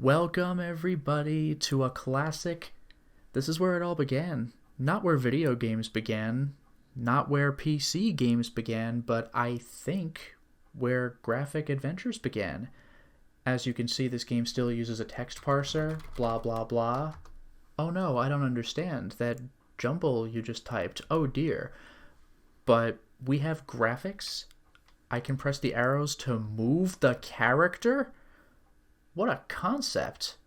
Welcome everybody to a classic. This is where it all began. Not where video games began, not where PC games began, but I think where graphic adventures began. As you can see, this game still uses a text parser, blah blah blah. Oh no, I don't understand that jumble you just typed. Oh dear. But we have graphics. I can press the arrows to move the character? What a concept.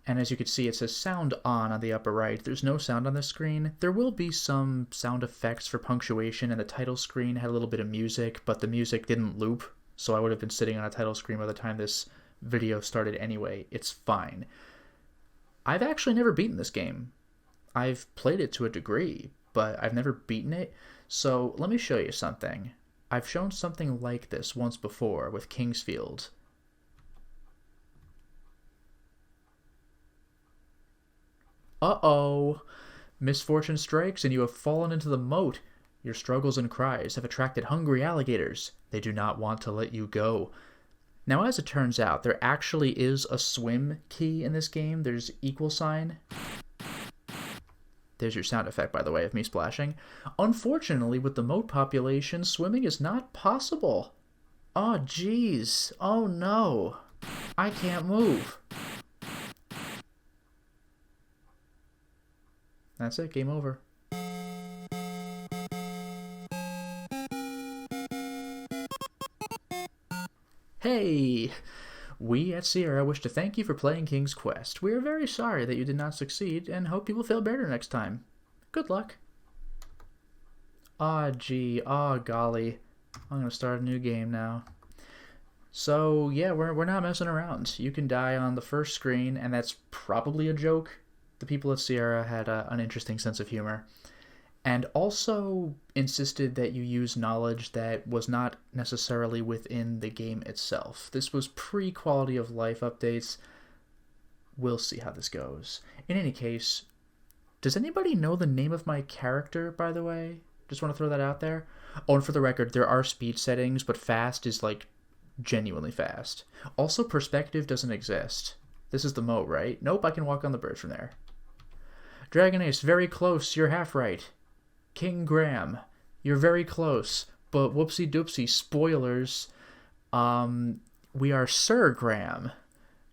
And as you can see, it says sound on the upper right. There's no sound on the screen. There will be some sound effects for punctuation, and the title screen had a little bit of music, but the music didn't loop, so I would have been sitting on a title screen by the time this video started anyway. It's fine. I've actually never beaten this game. I've played it to a degree, but I've never beaten it. So let me show you something. I've shown something like this once before with Kingsfield. Uh-oh. Misfortune strikes and you have fallen into the moat. Your struggles and cries have attracted hungry alligators. They do not want to let you go. Now, as it turns out, there actually is a swim key in this game. There's equal sign. There's your sound effect, by the way, of me splashing. Unfortunately, with the moat population, swimming is not possible. Oh, jeez. Oh, no. I can't move. That's it. Game over. Hey! We at Sierra wish to thank you for playing King's Quest. We are very sorry that you did not succeed and hope you will feel better next time. Good luck. Ah, gee. Ah, golly. I'm going to start a new game now. So, yeah, we're not messing around. You can die on the first screen, and that's probably a joke. The people at Sierra had an interesting sense of humor. And also insisted that you use knowledge that was not necessarily within the game itself. This was pre-quality of life updates. We'll see how this goes. In any case, does anybody know the name of my character, by the way? Just want to throw that out there. Oh, and for the record, there are speed settings, but fast is, like, genuinely fast. Also, perspective doesn't exist. This is the moat, right? Nope, I can walk on the bridge from there. Dragon Ace, very close. You're half right. King Graham, you're very close, but whoopsie doopsie, spoilers. We are Sir Graham.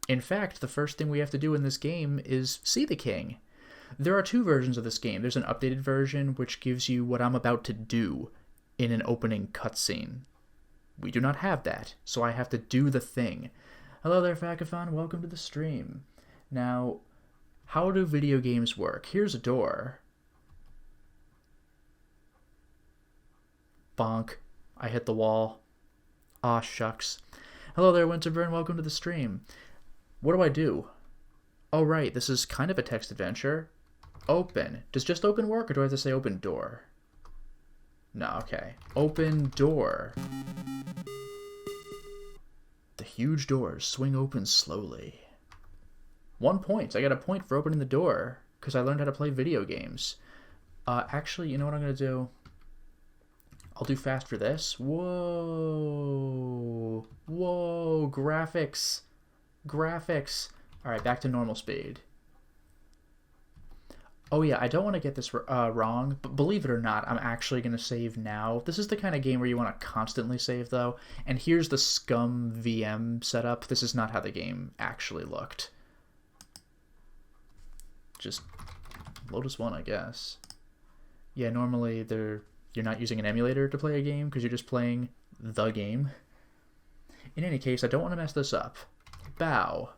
In fact, the first thing we have to do in this game is see the king. There are two versions of this game. There's an updated version which gives you what I'm about to do in an opening cutscene. We do not have that, so I have to do the thing. Hello there, Facathon. Welcome to the stream. Now, how do video games work? Here's a door. Bonk. I hit the wall. Aw, shucks. Hello there, Winterburn. Welcome to the stream. What do I do? Oh, right. This is kind of a text adventure. Open. Does just open work, or do I have to say open door? No, okay. Open door. The huge doors swing open slowly. 1 point. I got a point for opening the door, because I learned how to play video games. Actually, you know what I'm going to do? I'll do fast for this. Whoa. Whoa. Graphics. Graphics. Alright, back to normal speed. Oh yeah, I don't want to get this wrong, but believe it or not, I'm actually going to save now. This is the kind of game where you want to constantly save, though. And here's the scum VM setup. This is not how the game actually looked. Just Lotus 1, I guess. Yeah, normally you're not using an emulator to play a game because you're just playing the game. In any case, I don't want to mess this up. Bow.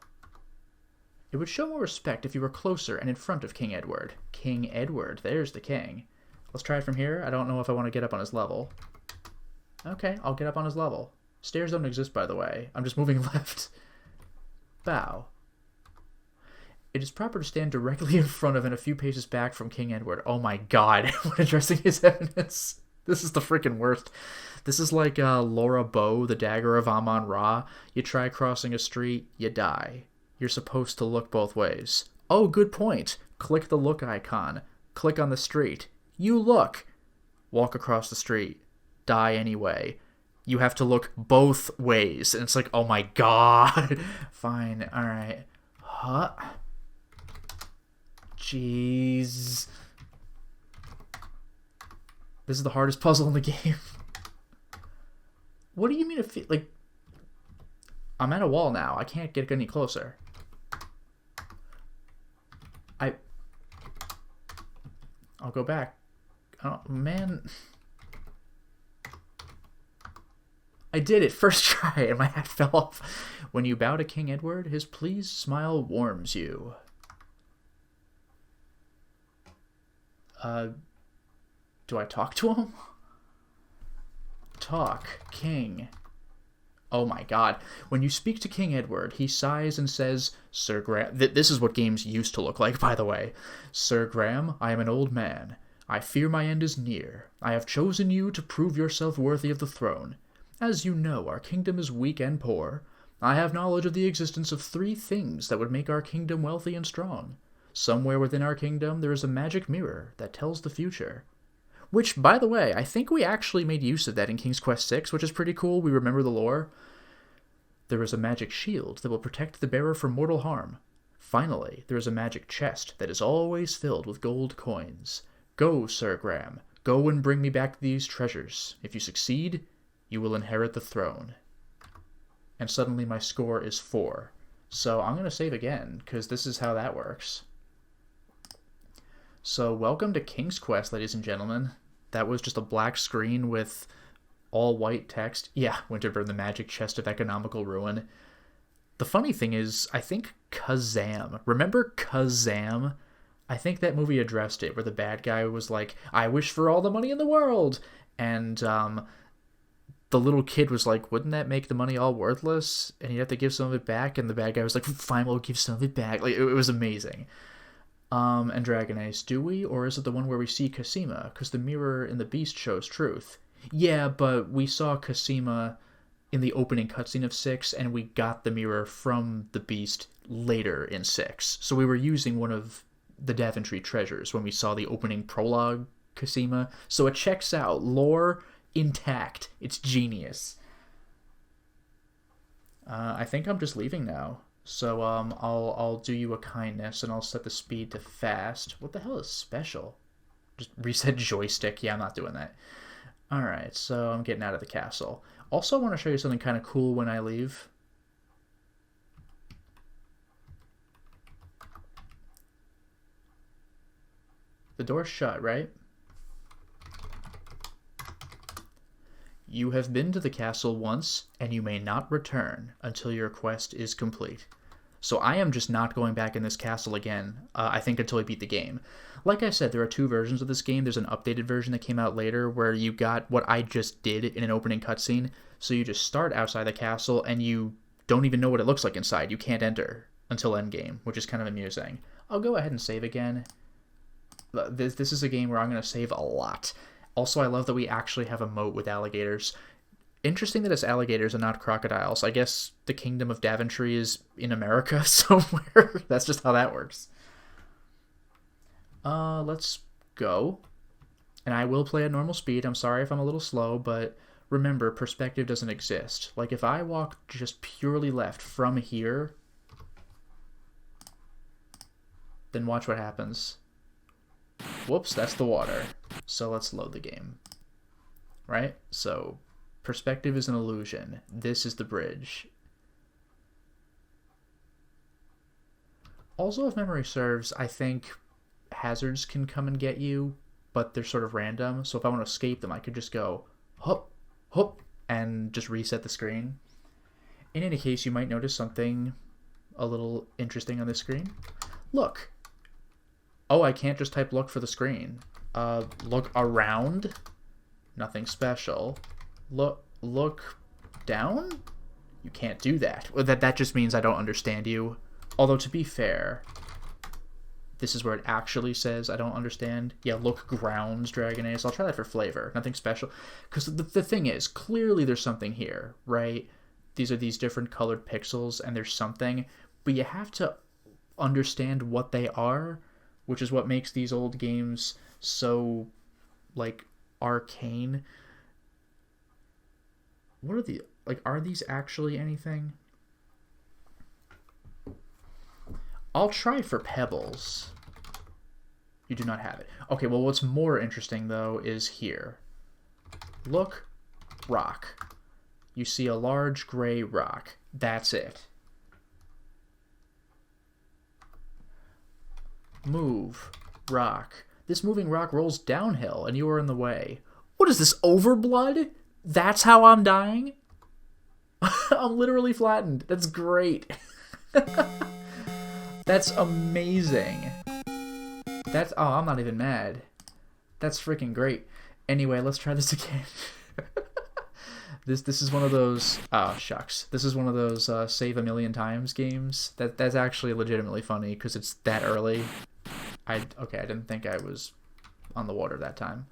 It would show more respect if you were closer and in front of King Edward. King Edward. There's the king. Let's try it from here. I don't know if I want to get up on his level. Okay, I'll get up on his level. Stairs don't exist, by the way. I'm just moving left. Bow. It is proper to stand directly in front of and a few paces back from King Edward. Oh my god, when addressing his eminence. This is the freaking worst. This is like Laura Bow, the dagger of Amon-Ra. You try crossing a street, you die. You're supposed to look both ways. Oh, good point. Click the look icon. Click on the street. You look. Walk across the street. Die anyway. You have to look both ways. And it's like, oh my god. Fine, alright. Huh? Jeez. This is the hardest puzzle in the game. What do you mean if it, like... I'm at a wall now. I can't get any closer. I'll go back. Oh, man. I did it. First try, and my hat fell off. When you bow to King Edward, his pleased smile warms you. Do I talk to him? Talk, King. Oh my god. When you speak to King Edward, he sighs and says, Sir Graham... This is what games used to look like, by the way. Sir Graham, I am an old man. I fear my end is near. I have chosen you to prove yourself worthy of the throne. As you know, our kingdom is weak and poor. I have knowledge of the existence of 3 things that would make our kingdom wealthy and strong. Somewhere within our kingdom, there is a magic mirror that tells the future. Which, by the way, I think we actually made use of that in King's Quest VI, which is pretty cool. We remember the lore. There is a magic shield that will protect the bearer from mortal harm. Finally, there is a magic chest that is always filled with gold coins. Go, Sir Graham. Go and bring me back these treasures. If you succeed, you will inherit the throne. And suddenly my score is 4. So I'm going to save again, because this is how that works. So welcome to King's Quest, ladies and gentlemen. That was just a black screen with all white text. Yeah, Winterburn, the magic chest of economical ruin. The funny thing is, I think Kazam. Remember Kazam? I think that movie addressed it, where the bad guy was like, I wish for all the money in the world. And the little kid was like, wouldn't that make the money all worthless? And you'd have to give some of it back. And the bad guy was like, fine, we'll give some of it back. Like, it was amazing. And Dragon Ace, do we? Or is it the one where we see Cosima? Because the mirror in the beast shows truth. Yeah, but we saw Cosima in the opening cutscene of 6, and we got the mirror from the beast later in 6. So we were using one of the Daventry treasures when we saw the opening prologue Cosima. So it checks out. Lore intact. It's genius. I think I'm just leaving now. So I'll do you a kindness, and I'll set the speed to fast. What the hell is special? Just reset joystick. Yeah, I'm not doing that. Alright, so I'm getting out of the castle. Also, I want to show you something kind of cool when I leave. The door's shut, right? You have been to the castle once, and you may not return until your quest is complete. So I am just not going back in this castle again, I think until I beat the game. Like I said, there are 2 versions of this game. There's an updated version that came out later where you got what I just did in an opening cutscene. So you just start outside the castle, and you don't even know what it looks like inside. You can't enter until endgame, which is kind of amusing. I'll go ahead and save again. This is a game where I'm going to save a lot. Also, I love that we actually have a moat with alligators. Interesting that it's alligators and not crocodiles. I guess the Kingdom of Daventry is in America somewhere. That's just how that works. Let's go. And I will play at normal speed. I'm sorry if I'm a little slow, but remember, perspective doesn't exist. Like, if I walk just purely left from here, then watch what happens. Whoops, that's the water. So let's load the game. Right? So, perspective is an illusion. This is the bridge. Also, if memory serves, I think hazards can come and get you, but they're sort of random. So if I want to escape them, I could just go, hop, hop, and just reset the screen. In any case, you might notice something a little interesting on the screen. Look. Oh, I can't just type look for the screen. Look around. Nothing special. Look down? You can't do that. That just means I don't understand you. Although, to be fair, this is where it actually says I don't understand. Yeah, look grounds, Dragon Ace. I'll try that for flavor. Nothing special. Because the thing is, clearly there's something here, right? These are these different colored pixels, and there's something. But you have to understand what they are, which is what makes these old games so, like, arcane. What are the... Like, are these actually anything? I'll try for pebbles. You do not have it. Okay, well, what's more interesting, though, is here. Look, rock. You see a large gray rock. That's it. Move, rock. This moving rock rolls downhill, and you are in the way. What is this, overblood? That's how I'm dying? I'm literally flattened. That's great. That's amazing. That's... Oh, I'm not even mad. That's freaking great. Anyway, let's try this again. This is one of those... Oh, shucks. This is one of those save a million times games. That's actually legitimately funny because it's that early. Okay, I didn't think I was on the water that time.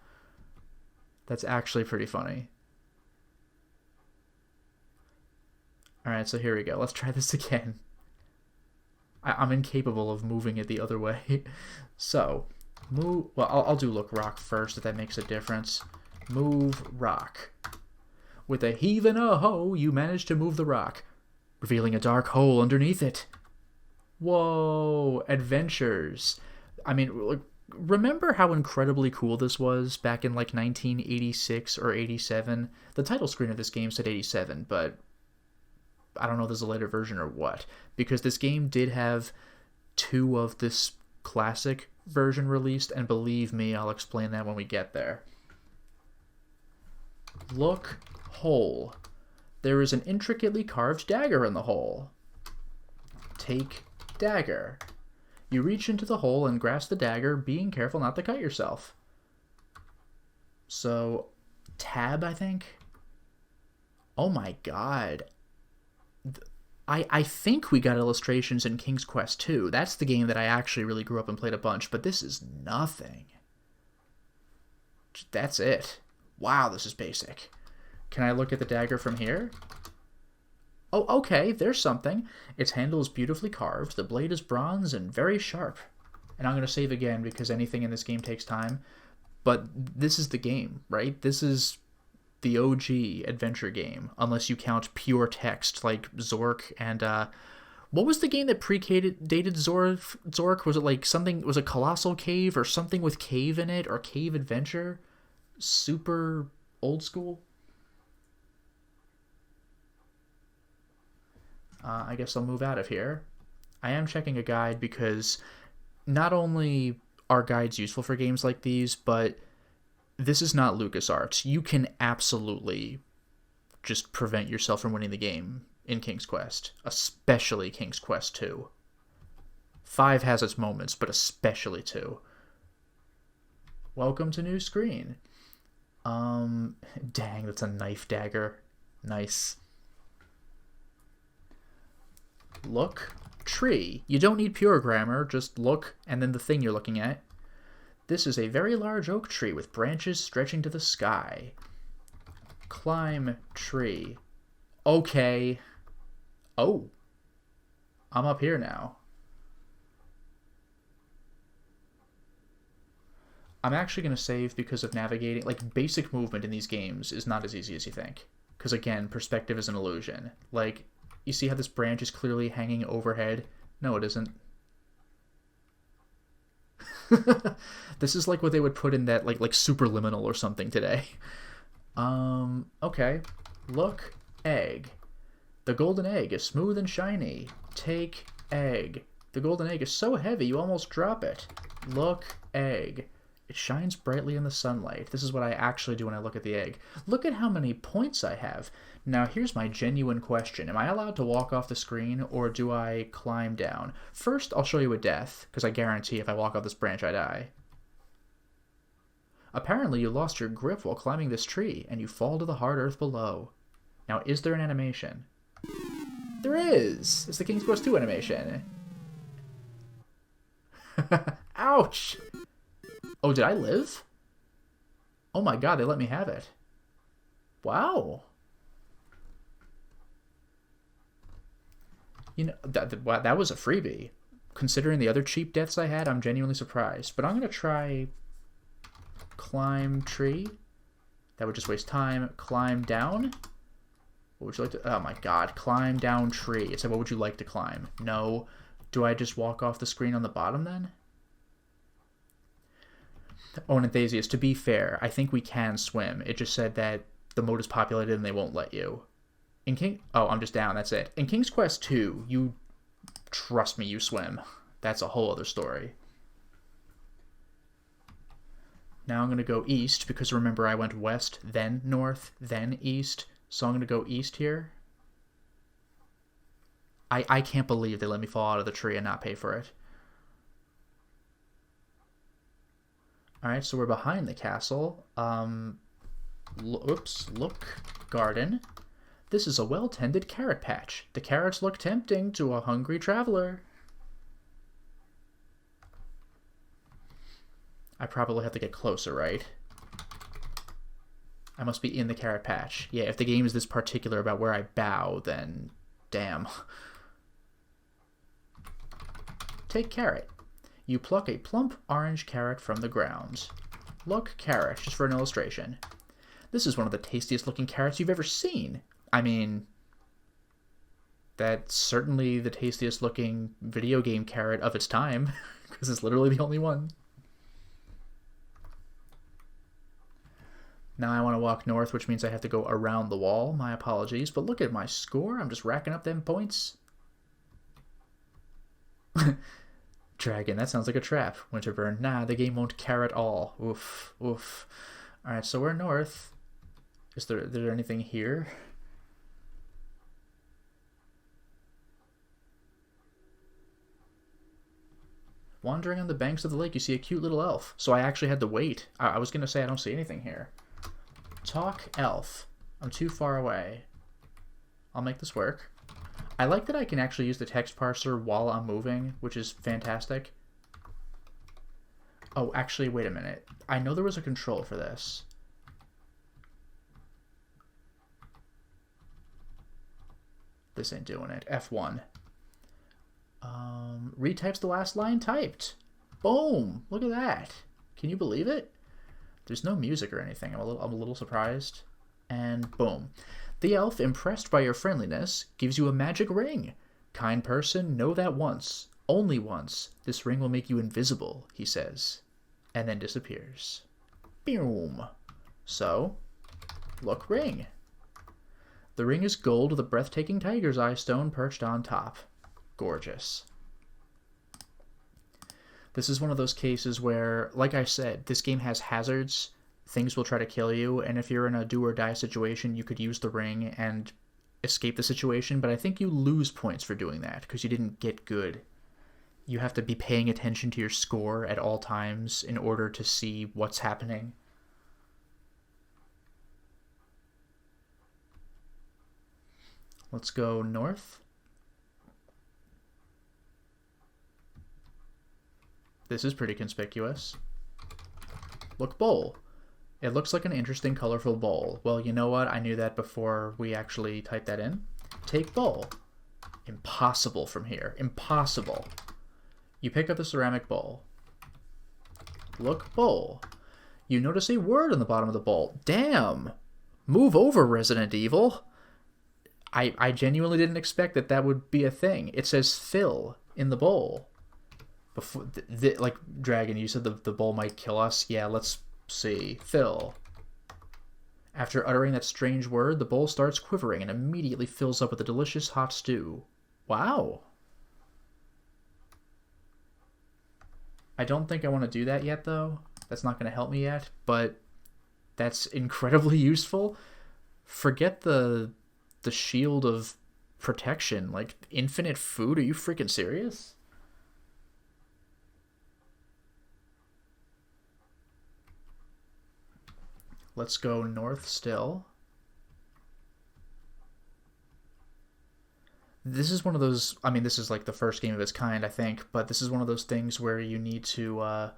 That's actually pretty funny. Alright, so here we go. Let's try this again. I'm incapable of moving it the other way. So, move... Well, I'll do look rock first if that makes a difference. Move rock. With a heave and a hoe, you manage to move the rock, revealing a dark hole underneath it. Whoa, adventures. I mean, remember how incredibly cool this was back in like 1986 or 87? The title screen of this game said 87, but I don't know if there's a later version or what, because this game did have 2 of this classic version released, and believe me, I'll explain that when we get there. Look, hole. There is an intricately carved dagger in the hole. Take dagger. You reach into the hole and grasp the dagger, being careful not to cut yourself. So, tab, I think? Oh my god. I think we got illustrations in King's Quest 2. That's the game that I actually really grew up and played a bunch, but this is nothing. That's it. Wow, this is basic. Can I look at the dagger from here? Oh, okay, there's something. Its handle is beautifully carved, the blade is bronze and very sharp. And I'm going to save again because anything in this game takes time. But this is the game, right? This is the OG adventure game, unless you count pure text like Zork and... what was the game that dated Zork? Was it like something... Was it Colossal Cave or something with cave in it? Or Cave Adventure? Super old school? I guess I'll move out of here. I am checking a guide because not only are guides useful for games like these, but this is not LucasArts. You can absolutely just prevent yourself from winning the game in King's Quest, especially King's Quest 2. 5 has its moments, but especially 2. Welcome to new screen. Dang, that's a knife dagger. Nice. Look, tree. You don't need pure grammar, just look and then the thing you're looking at. This is a very large oak tree with branches stretching to the sky. Climb tree. Okay. Oh. I'm up here now. I'm actually going to save because of navigating. Like, basic movement in these games is not as easy as you think. Because, again, perspective is an illusion. Like, you see how this branch is clearly hanging overhead? No, it isn't. This is like what they would put in that, like Superliminal or something today. Okay. Look, egg. The golden egg is smooth and shiny. Take egg. The golden egg is so heavy you almost drop it. Look, egg. It shines brightly in the sunlight. This is what I actually do when I look at the egg. Look at how many points I have. Now, here's my genuine question. Am I allowed to walk off the screen, or do I climb down? First, I'll show you a death, because I guarantee if I walk off this branch, I die. Apparently, you lost your grip while climbing this tree, and you fall to the hard earth below. Now, is there an animation? There is! It's the King's Quest 2 animation. Ouch! Oh, did I live? Oh my god, they let me have it. Wow. You know, that was a freebie. Considering the other cheap deaths I had, I'm genuinely surprised. But I'm going to try climb tree. That would just waste time. Climb down. What would you like to... Oh my god. Climb down tree. It said, what would you like to climb? No. Do I just walk off the screen on the bottom then? Oh, and Enthusiast, to be fair, I think we can swim. It just said that the mode is populated and they won't let you. In King... Oh, I'm just down, that's it. In King's Quest 2, you... Trust me, you swim. That's a whole other story. Now I'm going to go east, because remember I went west, then north, then east. So I'm going to go east here. I can't believe they let me fall out of the tree and not pay for it. Alright, so we're behind the castle. Oops, look. Garden. This is a well-tended carrot patch. The carrots look tempting to a hungry traveler. I probably have to get closer, right? I must be in the carrot patch. Yeah, if the game is this particular about where I bow, then damn. Take carrot. You pluck a plump orange carrot from the ground. Look, carrot, just for an illustration. This is one of the tastiest looking carrots you've ever seen. I mean, that's certainly the tastiest looking video game carrot of its time, because it's literally the only one. Now I want to walk north, which means I have to go around the wall. My apologies, but look at my score. I'm just racking up them points. Dragon, that sounds like a trap. Winterburn, nah, the game won't care at all. Oof, oof. Alright, so we're north. Is there anything here? Wandering on the banks of the lake, you see a cute little elf. So I actually had to wait. I was going to say I don't see anything here. Talk elf. I'm too far away. I'll make this work. I like that I can actually use the text parser while I'm moving, which is fantastic. Oh, actually, wait a minute. I know there was a control for this. This ain't doing it. F1. Retypes the last line typed. Boom! Look at that. Can you believe it? There's no music or anything. I'm a little surprised. And boom. The elf, impressed by your friendliness, gives you a magic ring. Kind person, know that once. Only once. This ring will make you invisible, he says. And then disappears. Boom. So, look, ring. The ring is gold with a breathtaking tiger's eye stone perched on top. Gorgeous. This is one of those cases where, like I said, this game has hazards. Things will try to kill you, and if you're in a do-or-die situation, you could use the ring and escape the situation, but I think you lose points for doing that, because you didn't get good. You have to be paying attention to your score at all times in order to see what's happening. Let's go north. This is pretty conspicuous. Look, bowl. It looks like an interesting, colorful bowl. Well, you know what? I knew that before we actually typed that in. Take bowl. Impossible from here. Impossible. You pick up the ceramic bowl. Look, bowl. You notice a word on the bottom of the bowl. Damn! Move over, Resident Evil! I genuinely didn't expect that would be a thing. It says fill in the bowl. Before, like, Dragon, you said the bowl might kill us. Yeah, let's see. Fill. After uttering that strange word, the bowl starts quivering and immediately fills up with a delicious hot stew. Wow. I don't think I want to do that yet, though. That's not going to help me yet, but that's incredibly useful. Forget the shield of protection. Like, infinite food? Are you freaking serious? Let's go north still. This is one of those, I mean, this is like the first game of its kind, I think, but this is one of those things where you need to,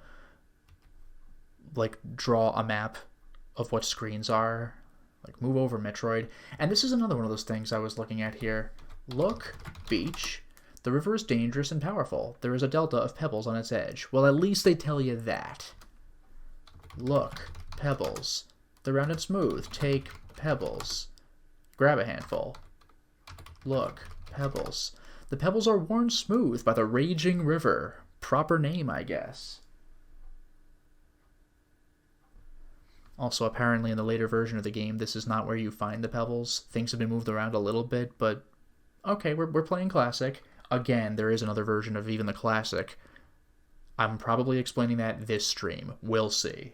like, draw a map of what screens are. Like, move over, Metroid. And this is another one of those things I was looking at here. Look, beach. The river is dangerous and powerful. There is a delta of pebbles on its edge. Well, at least they tell you that. Look, pebbles. They're round and smooth. Take pebbles. Grab a handful. Look, pebbles. The pebbles are worn smooth by the raging river. Proper name, I guess. Also, apparently in the later version of the game, this is not where you find the pebbles. Things have been moved around a little bit, but okay, we're playing Classic. Again, there is another version of even the Classic. I'm probably explaining that this stream. We'll see.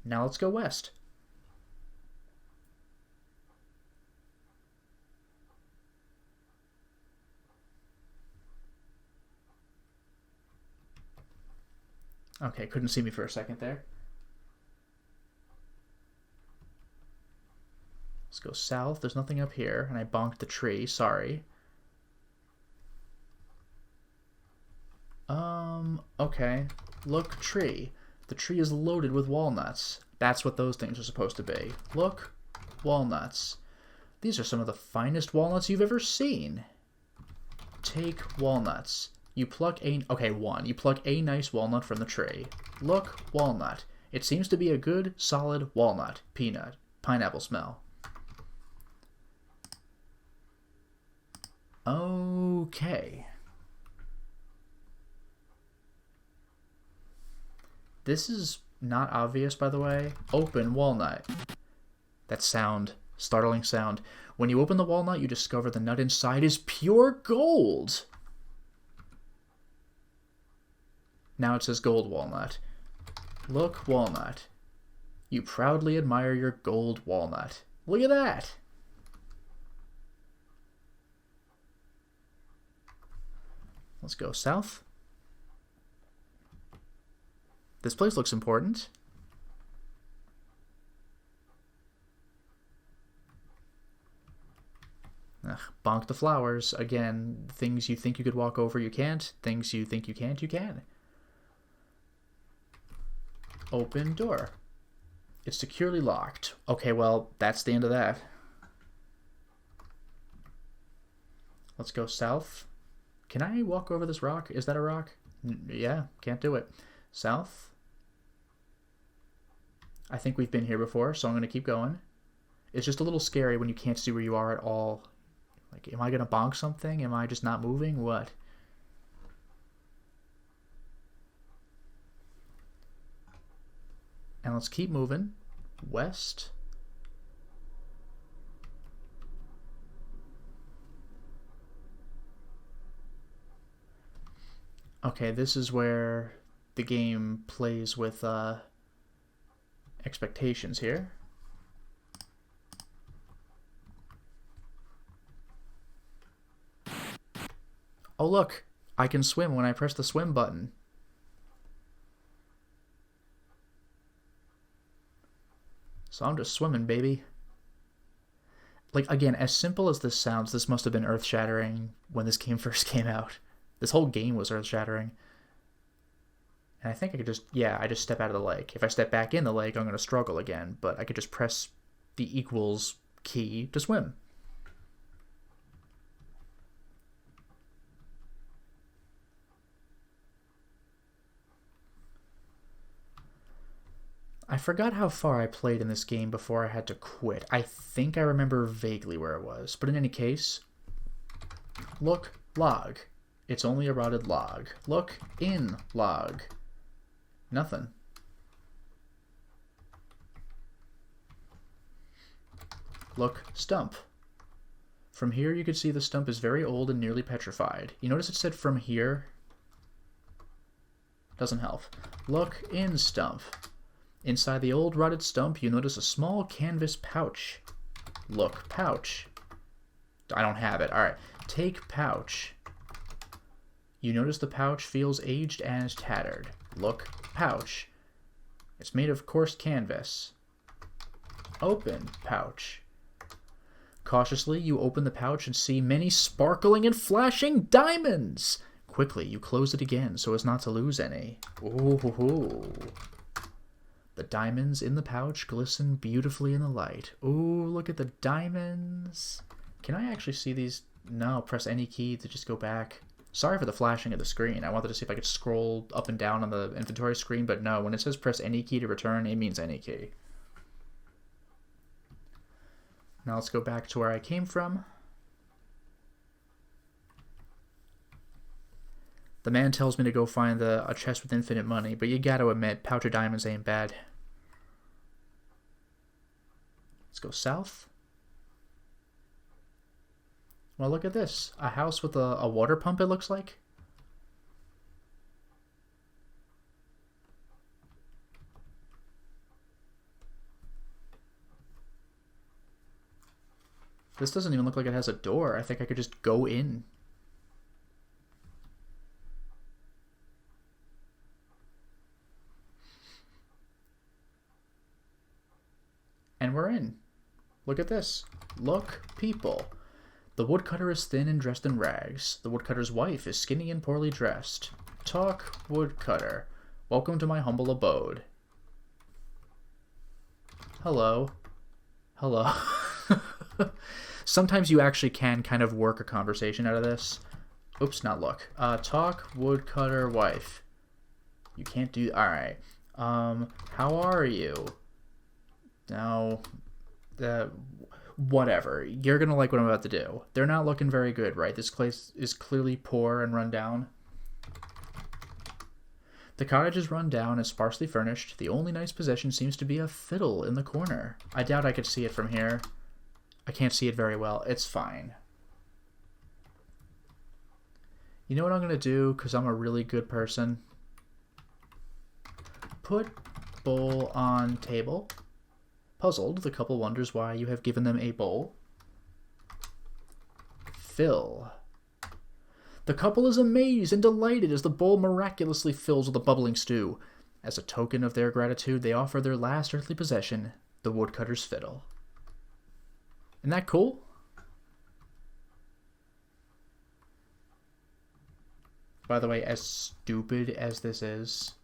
Now let's go west. Okay, couldn't see me for a second there. Let's go south. There's nothing up here, and I bonked the tree. Sorry. Okay. Look, tree. The tree is loaded with walnuts. That's what those things are supposed to be. Look, walnuts. These are some of the finest walnuts you've ever seen. Take walnuts. You pluck a... Okay, one. You pluck a nice walnut from the tree. Look, walnut. It seems to be a good, solid walnut. Peanut. Pineapple smell. Okay. This is not obvious, by the way. Open walnut. That sound. Startling sound. When you open the walnut, you discover the nut inside is pure gold. Now it says gold walnut. Look, walnut. You proudly admire your gold walnut. Look at that. Let's go south. This place looks important. Ugh, bonk the flowers. Again, things you think you could walk over, you can't. Things you think you can't, you can. Open door. It's securely locked. Okay, well, that's the end of that. Let's go south. Can I walk over this rock? Is that a rock? Yeah, can't do it. South. I think we've been here before, so I'm going to keep going. It's just a little scary when you can't see where you are at all. Like, am I going to bonk something? Am I just not moving? What? And let's keep moving. West. Okay, this is where the game plays with expectations here. Oh look, I can swim when I press the swim button. So I'm just swimming, baby. Like, again, as simple as this sounds, this must have been earth-shattering when this game first came out. This whole game was earth-shattering. And I think I could just, yeah, I just step out of the lake. If I step back in the lake, I'm going to struggle again, but I could just press the equals key to swim. I forgot how far I played in this game before I had to quit. I think I remember vaguely where it was, but in any case, look, log. It's only a rotted log. Look, in log. Nothing. Look, stump. From here you can see the stump is very old and nearly petrified. You notice it said from here? Doesn't help. Look, in stump. Inside the old rotted stump, you notice a small canvas pouch. Look, pouch. I don't have it. Alright. Take pouch. You notice the pouch feels aged and tattered. Look, pouch. It's made of coarse canvas. Open pouch. Cautiously, you open the pouch and see many sparkling and flashing diamonds. Quickly, you close it again so as not to lose any. Ooh. The diamonds in the pouch glisten beautifully in the light. Ooh, look at the diamonds. Can I actually see these? No, press any key to just go back. Sorry for the flashing of the screen. I wanted to see if I could scroll up and down on the inventory screen, but no, when it says press any key to return, it means any key. Now let's go back to where I came from. The man tells me to go find a chest with infinite money, but you gotta admit, pouch of diamonds ain't bad. Let's go south. Well, look at this. A house with a water pump, it looks like. This doesn't even look like it has a door. I think I could just go in. And we're in. Look at this. Look, people. The woodcutter is thin and dressed in rags. The woodcutter's wife is skinny and poorly dressed. Talk, woodcutter. Welcome to my humble abode. Hello. Hello. Sometimes you actually can kind of work a conversation out of this. Oops, not look. Talk, woodcutter, wife. You can't do... Alright. How are you? No. Whatever. You're gonna like what I'm about to do. They're not looking very good, right? This place is clearly poor and run down. The cottage is run down and sparsely furnished. The only nice possession seems to be a fiddle in the corner. I doubt I could see it from here. I can't see it very well. It's fine. You know what I'm gonna do, because I'm a really good person? Put bowl on table. Puzzled, the couple wonders why you have given them a bowl. Fill. The couple is amazed and delighted as the bowl miraculously fills with a bubbling stew. As a token of their gratitude, they offer their last earthly possession, the woodcutter's fiddle. Isn't that cool? By the way, as stupid as this is...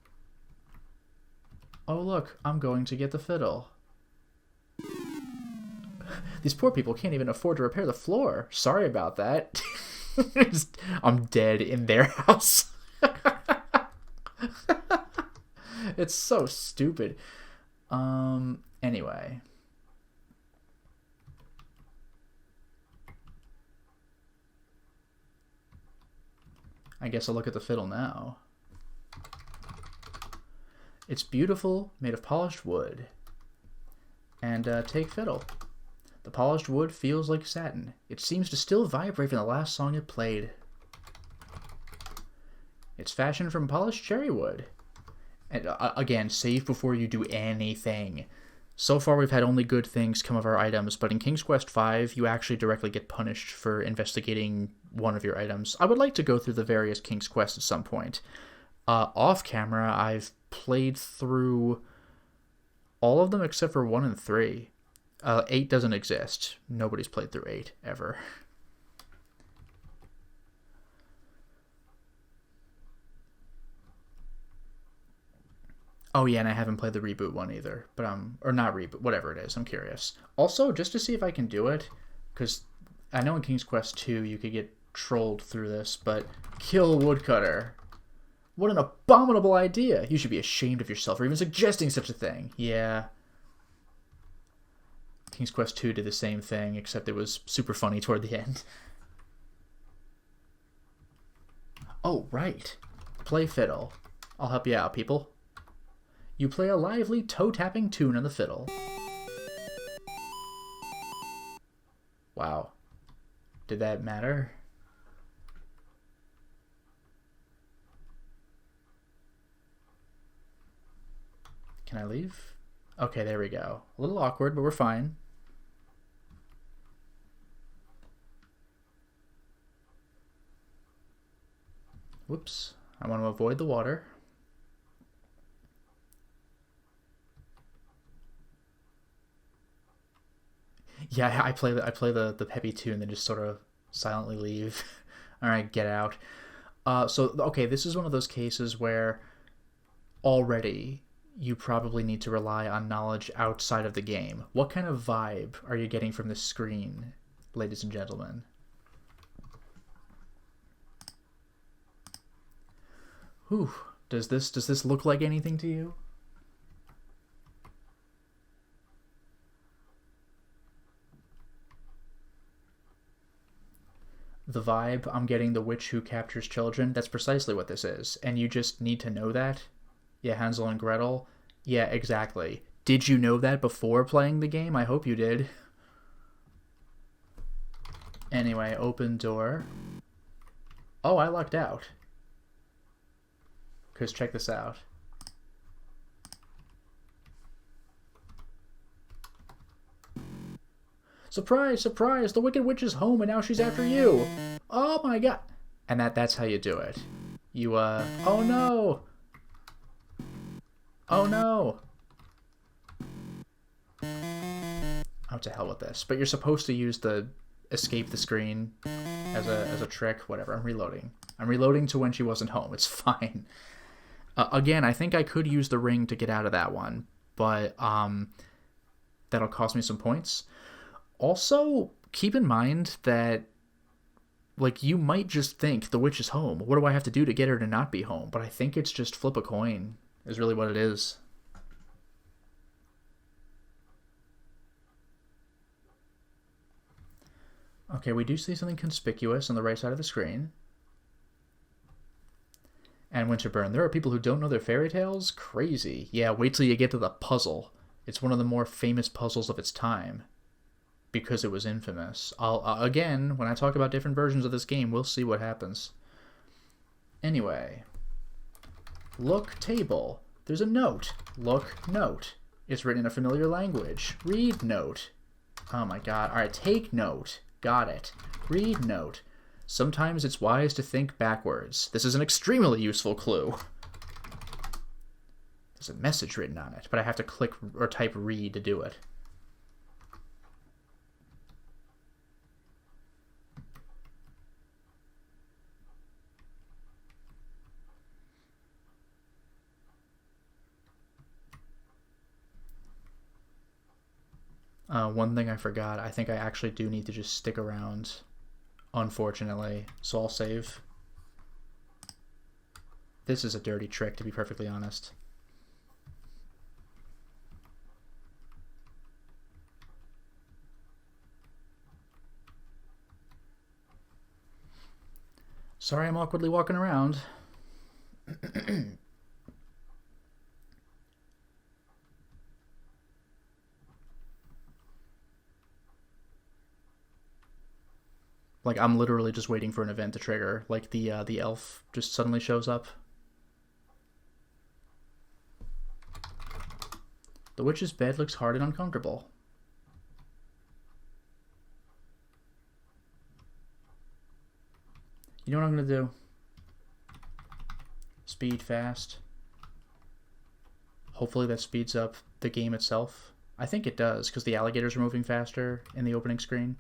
Oh look, I'm going to get the fiddle. These poor people can't even afford to repair the floor. Sorry about that. I'm dead in their house. It's so stupid. Anyway. I guess I'll look at the fiddle now. It's beautiful, made of polished wood. And take fiddle. The polished wood feels like satin. It seems to still vibrate from the last song it played. It's fashioned from polished cherry wood. And again, save before you do anything. So far we've had only good things come of our items, but in King's Quest V, you actually directly get punished for investigating one of your items. I would like to go through the various King's Quests at some point. Off camera, I've played through all of them except for 1 and 3. 8 doesn't exist. Nobody's played through 8, ever. Oh yeah, and I haven't played the reboot one either. But or not reboot, whatever it is, I'm curious. Also, just to see if I can do it, because I know in King's Quest 2 you could get trolled through this, but kill a woodcutter. What an abominable idea! You should be ashamed of yourself for even suggesting such a thing. Yeah. King's Quest 2 did the same thing, except it was super funny toward the end. Oh, right. Play fiddle. I'll help you out, people. You play a lively toe-tapping tune on the fiddle. Wow. Did that matter? Can I leave? Okay, there we go. A little awkward, but we're fine. Whoops. I want to avoid the water. Yeah, I play the peppy tune and then just sort of silently leave. All right, get out. So okay, this is one of those cases where already you probably need to rely on knowledge outside of the game. What kind of vibe are you getting from this screen, ladies and gentlemen? Whew. Does this look like anything to you? the vibe I'm getting, the witch who captures children, that's precisely what this is. And you just need to know that. Yeah, Hansel and Gretel. Yeah, exactly. Did you know that before playing the game? I hope you did. Anyway, open door. Oh, I lucked out. Because check this out. Surprise, surprise, the Wicked Witch is home and now she's after you. Oh my god. And that's how you do it. You, oh no. Oh no. Oh, to hell with this. But you're supposed to use the escape the screen as a trick. Whatever, I'm reloading. I'm reloading to when she wasn't home. It's fine. Again, I think I could use the ring to get out of that one, but that'll cost me some points. Also, keep in mind that, like, you might just think the witch is home. What do I have to do to get her to not be home? But I think it's just flip a coin is really what it is. Okay, we do see something conspicuous on the right side of the screen. And Winterburn. There are people who don't know their fairy tales? Crazy. Yeah, wait till you get to the puzzle. It's one of the more famous puzzles of its time. Because it was infamous. Again, when I talk about different versions of this game, we'll see what happens. Anyway. Look table. There's a note. Look note. It's written in a familiar language. Read note. Oh my god. Alright, take note. Got it. Read note. Sometimes it's wise to think backwards. This is an extremely useful clue. There's a message written on it, but I have to click or type read to do it. One thing I forgot, I think I actually do need to just stick around, unfortunately, so I'll save. This is a dirty trick, to be perfectly honest. Sorry I'm awkwardly walking around. Like, I'm literally just waiting for an event to trigger. Like, the elf just suddenly shows up. The witch's bed looks hard and uncomfortable. You know what I'm gonna do? Speed fast. Hopefully that speeds up the game itself. I think it does, because the alligators are moving faster in the opening screen.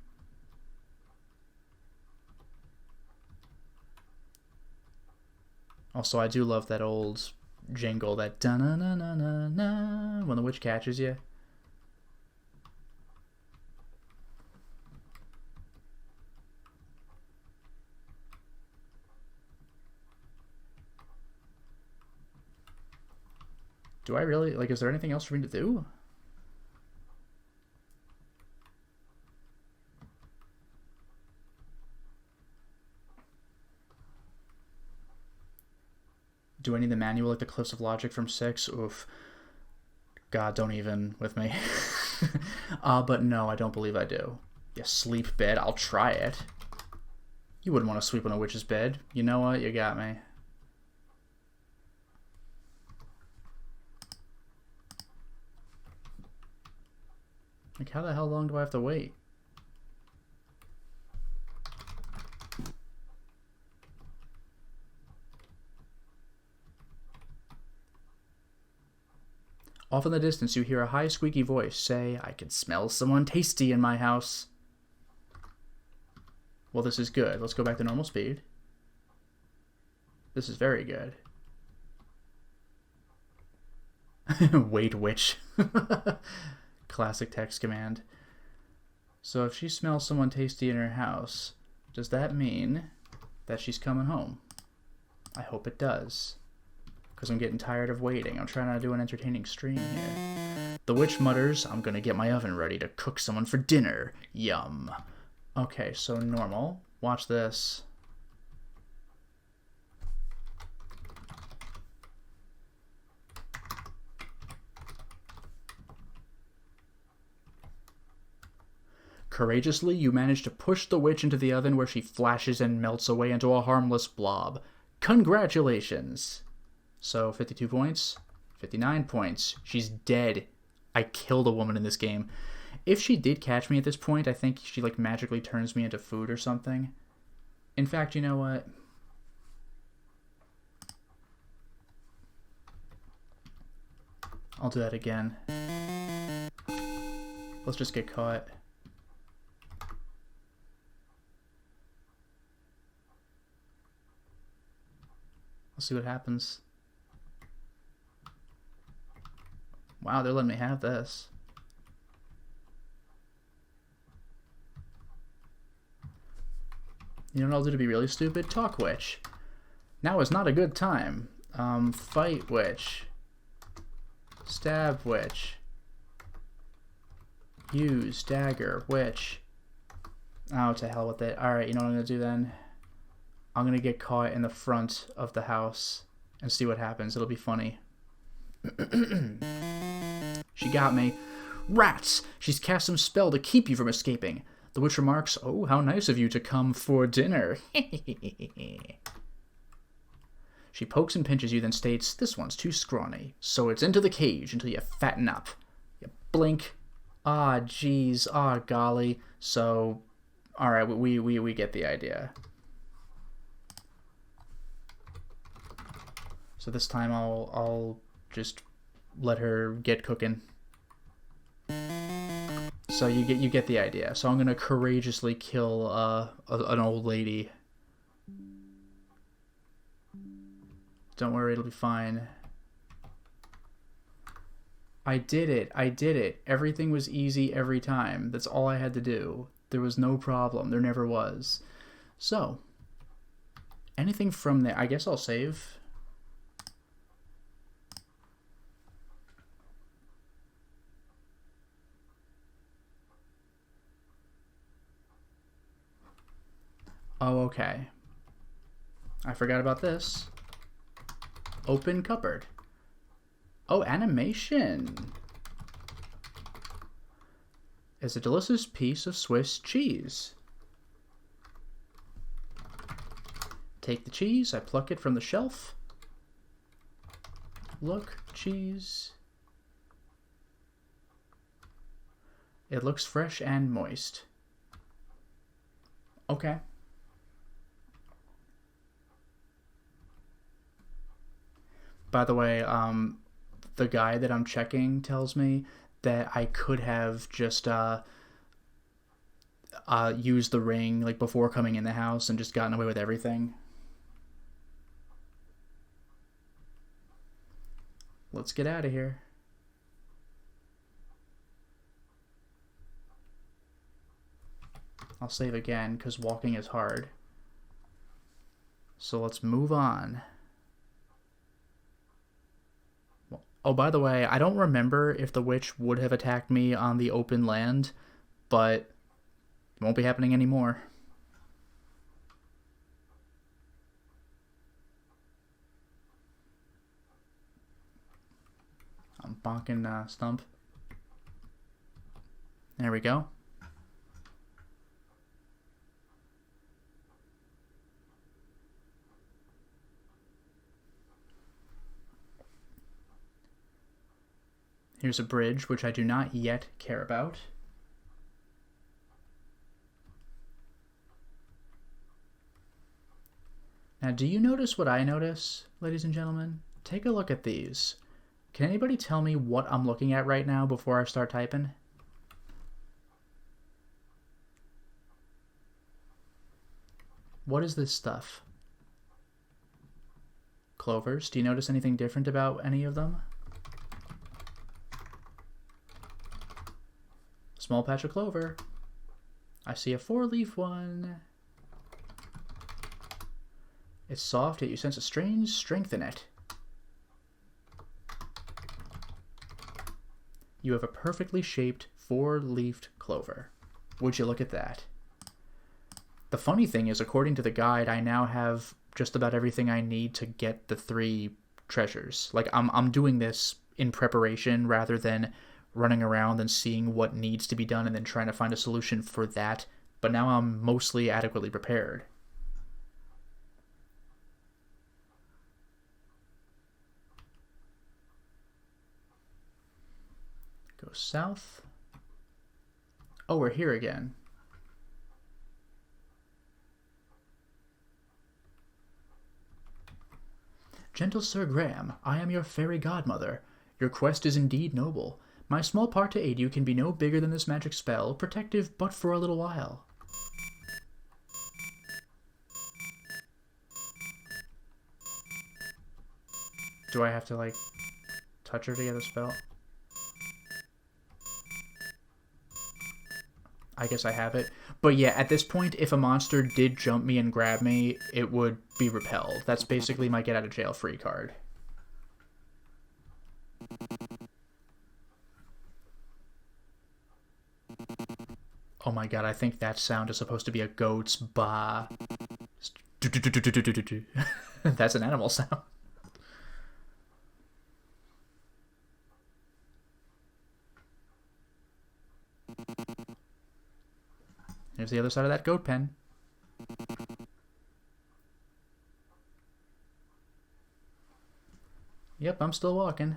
Also, I do love that old jingle, that da-na-na-na-na-na, when the witch catches you. Do I really, like, is there anything else for me to do? Do I need the manual like the Cliffs of Logic from 6? Oof. God, don't even with me. But no, I don't believe I do. Yeah, sleep bed. I'll try it. You wouldn't want to sleep on a witch's bed. You know what? You got me. Like, how the hell long do I have to wait? Off in the distance, you hear a high, squeaky voice say, "I can smell someone tasty in my house." Well, this is good. Let's go back to normal speed. This is very good. Wait, witch. Classic text command. So if she smells someone tasty in her house, does that mean that she's coming home? I hope it does. Because I'm getting tired of waiting. I'm trying to do an entertaining stream here. The witch mutters, "I'm gonna get my oven ready to cook someone for dinner. Yum." Okay, so normal. Watch this. Courageously, you manage to push the witch into the oven where she flashes and melts away into a harmless blob. Congratulations! So, 52 points, 59 points. She's dead. I killed a woman in this game. If she did catch me at this point, I think she, like, magically turns me into food or something. In fact, you know what? I'll do that again. Let's just get caught. Let's see what happens. Wow, they're letting me have this. You know what I'll do to be really stupid? Talk witch. Now is not a good time. Fight witch. Stab witch. Use dagger witch. Oh, to hell with it. Alright, you know what I'm gonna do then? I'm gonna get caught in the front of the house and see what happens. It'll be funny. She got me. Rats! She's cast some spell to keep you from escaping. The witch remarks, "Oh, how nice of you to come for dinner." She pokes and pinches you, then states, "This one's too scrawny, so it's into the cage until you fatten up." You blink. Ah, jeez. Ah, golly. So, alright, we get the idea. So this time I'll just let her get cooking. So you get the idea. So I'm gonna courageously kill an old lady. Don't worry, it'll be fine. I did it. I did it. Everything was easy every time. That's all I had to do. There was no problem. There never was. So, anything from there? I guess I'll save. Oh, okay. I forgot about this. Open cupboard. Oh, animation. It's a delicious piece of Swiss cheese. Take the cheese, I pluck it from the shelf. Look, cheese. It looks fresh and moist. Okay. By the way, the guy that I'm checking tells me that I could have just used the ring like before coming in the house and just gotten away with everything. Let's get out of here. I'll save again because walking is hard. So let's move on. Oh, by the way, I don't remember if the witch would have attacked me on the open land, but it won't be happening anymore. I'm bonking Stump. There we go. Here's a bridge, which I do not yet care about. Now, do you notice what I notice, ladies and gentlemen? Take a look at these. Can anybody tell me what I'm looking at right now before I start typing? What is this stuff? Clovers. Do you notice anything different about any of them? Small patch of clover. I see a 4-leaf one. It's soft, yet you sense a strange strength in it. You have a perfectly shaped 4-leafed clover. Would you look at that? The funny thing is, according to the guide, I now have just about everything I need to get the 3 treasures. Like, I'm doing this in preparation rather than running around and seeing what needs to be done and then trying to find a solution for that. But now I'm mostly adequately prepared. Go south. Oh, we're here again. Gentle Sir Graham, I am your fairy godmother. Your quest is indeed noble. My small part to aid you can be no bigger than this magic spell, protective but for a little while. Do I have to, like, touch her to get a spell? I guess I have it. But yeah, at this point, if a monster did jump me and grab me, it would be repelled. That's basically my get out of jail free card. Oh my god, I think that sound is supposed to be a goat's ba. That's an animal sound. Here's the other side of that goat pen. Yep, I'm still walking.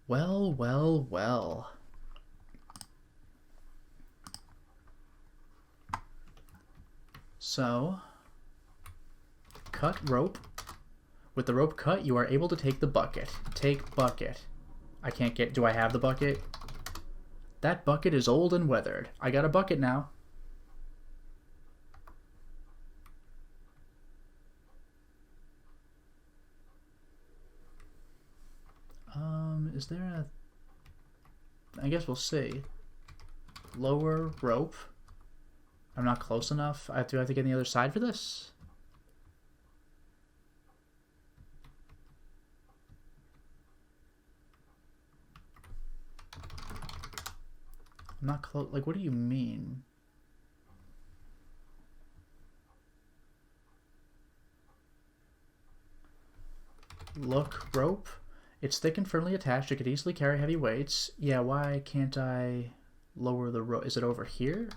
Well, well, well. So, cut rope. With the rope cut, you are able to take the bucket. Take bucket. I can't get... Do I have the bucket? That bucket is old and weathered. I got a bucket now. Is there a... I guess we'll see. Lower rope. I'm not close enough. Do I have to get on the other side for this? I'm not close. Like, what do you mean? Look, rope. It's thick and firmly attached. It could easily carry heavy weights. Yeah, why can't I lower the rope? Is it over here?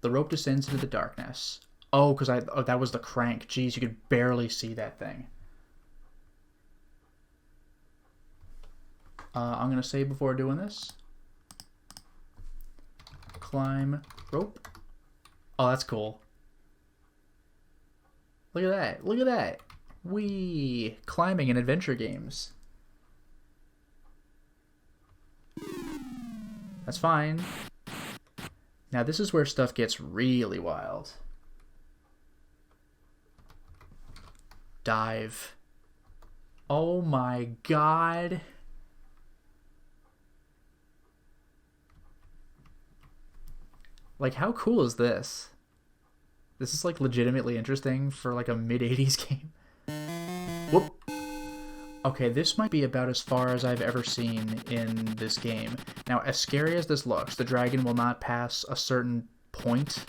The rope descends into the darkness. Oh, because that was the crank. Jeez, you could barely see that thing. I'm going to save before doing this. Climb rope. Oh, that's cool. Look at that. Look at that. Whee! Climbing in adventure games. That's fine. Now this is where stuff gets really wild. Dive. Oh my god. Like, how cool is this? This is, like, legitimately interesting for, like, a mid-80s game. Whoop. Okay, this might be about as far as I've ever seen in this game. Now, as scary as this looks, the dragon will not pass a certain point.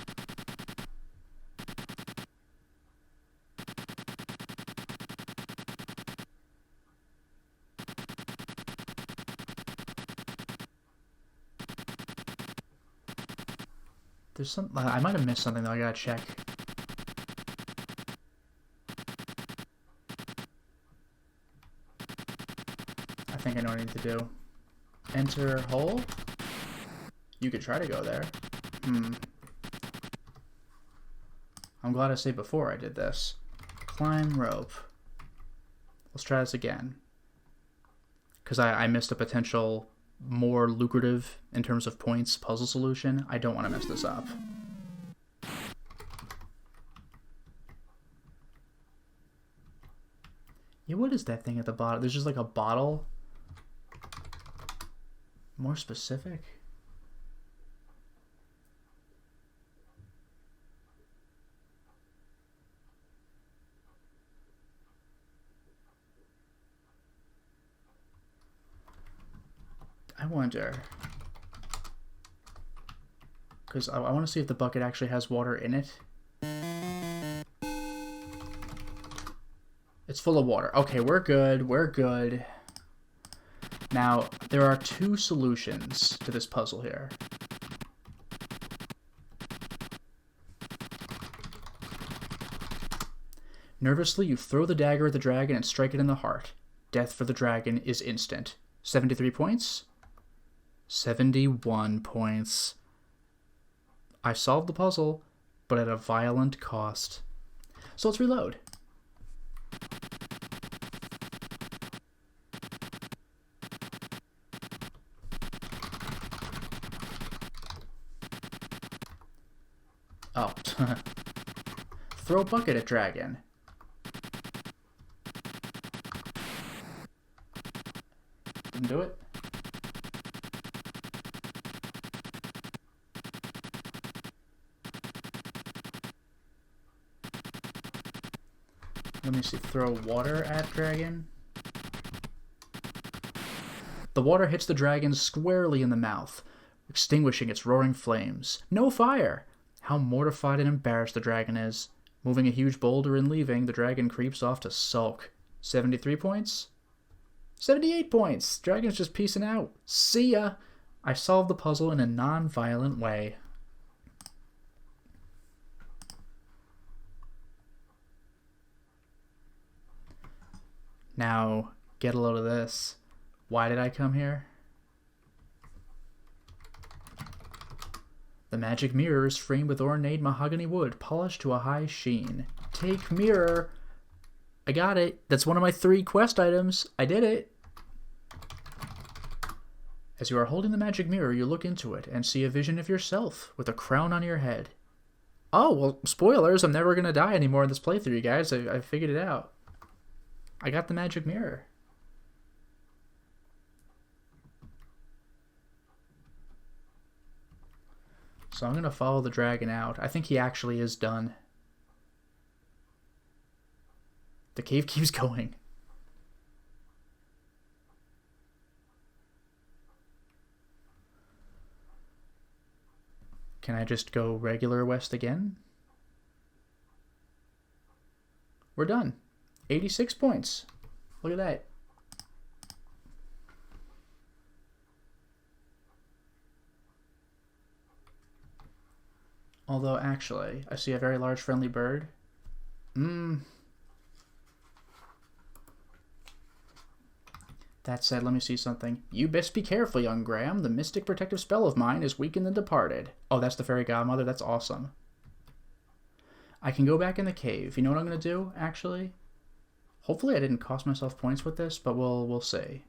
There's some... I might have missed something, though. I gotta check. I think I know what I need to do. Enter hole? You could try to go there. I'm glad I saved before I did this. Climb rope. Let's try this again. Because I missed a potential more lucrative, in terms of points, puzzle solution. I don't want to mess this up. Yeah, what is that thing at the bottom? There's just like a bottle. More specific? wonder... Because I want to see if the bucket actually has water in it. It's full of water. Okay, we're good. We're good. Now, there are two solutions to this puzzle here. Nervously, you throw the dagger at the dragon and strike it in the heart. Death for the dragon is instant. 73 points? 71 points. I solved the puzzle, but at a violent cost. So let's reload. Oh. Throw bucket at dragon. Didn't do it. Let me see. Throw water at dragon. The water hits the dragon squarely in the mouth, extinguishing its roaring flames. No fire! How mortified and embarrassed the dragon is. Moving a huge boulder and leaving, the dragon creeps off to sulk. 73 points? 78 points! Dragon's just peacing out. See ya! I solved the puzzle in a non-violent way. Now, get a load of this. Why did I come here? The magic mirror is framed with ornate mahogany wood, polished to a high sheen. Take mirror. I got it. That's one of my 3 quest items. I did it. As you are holding the magic mirror, you look into it and see a vision of yourself with a crown on your head. Oh, well, spoilers. I'm never going to die anymore in this playthrough, you guys. I figured it out. I got the magic mirror. So I'm going to follow the dragon out. I think he actually is done. The cave keeps going. Can I just go regular west again? We're done. 86 points. Look at that. Although, actually, I see a very large friendly bird. That said, let me see something. You best be careful, young Graham. The mystic protective spell of mine is weakened and departed. Oh, that's the fairy godmother. That's awesome. I can go back in the cave. You know what I'm going to do, actually? Hopefully I didn't cost myself points with this, but we'll see.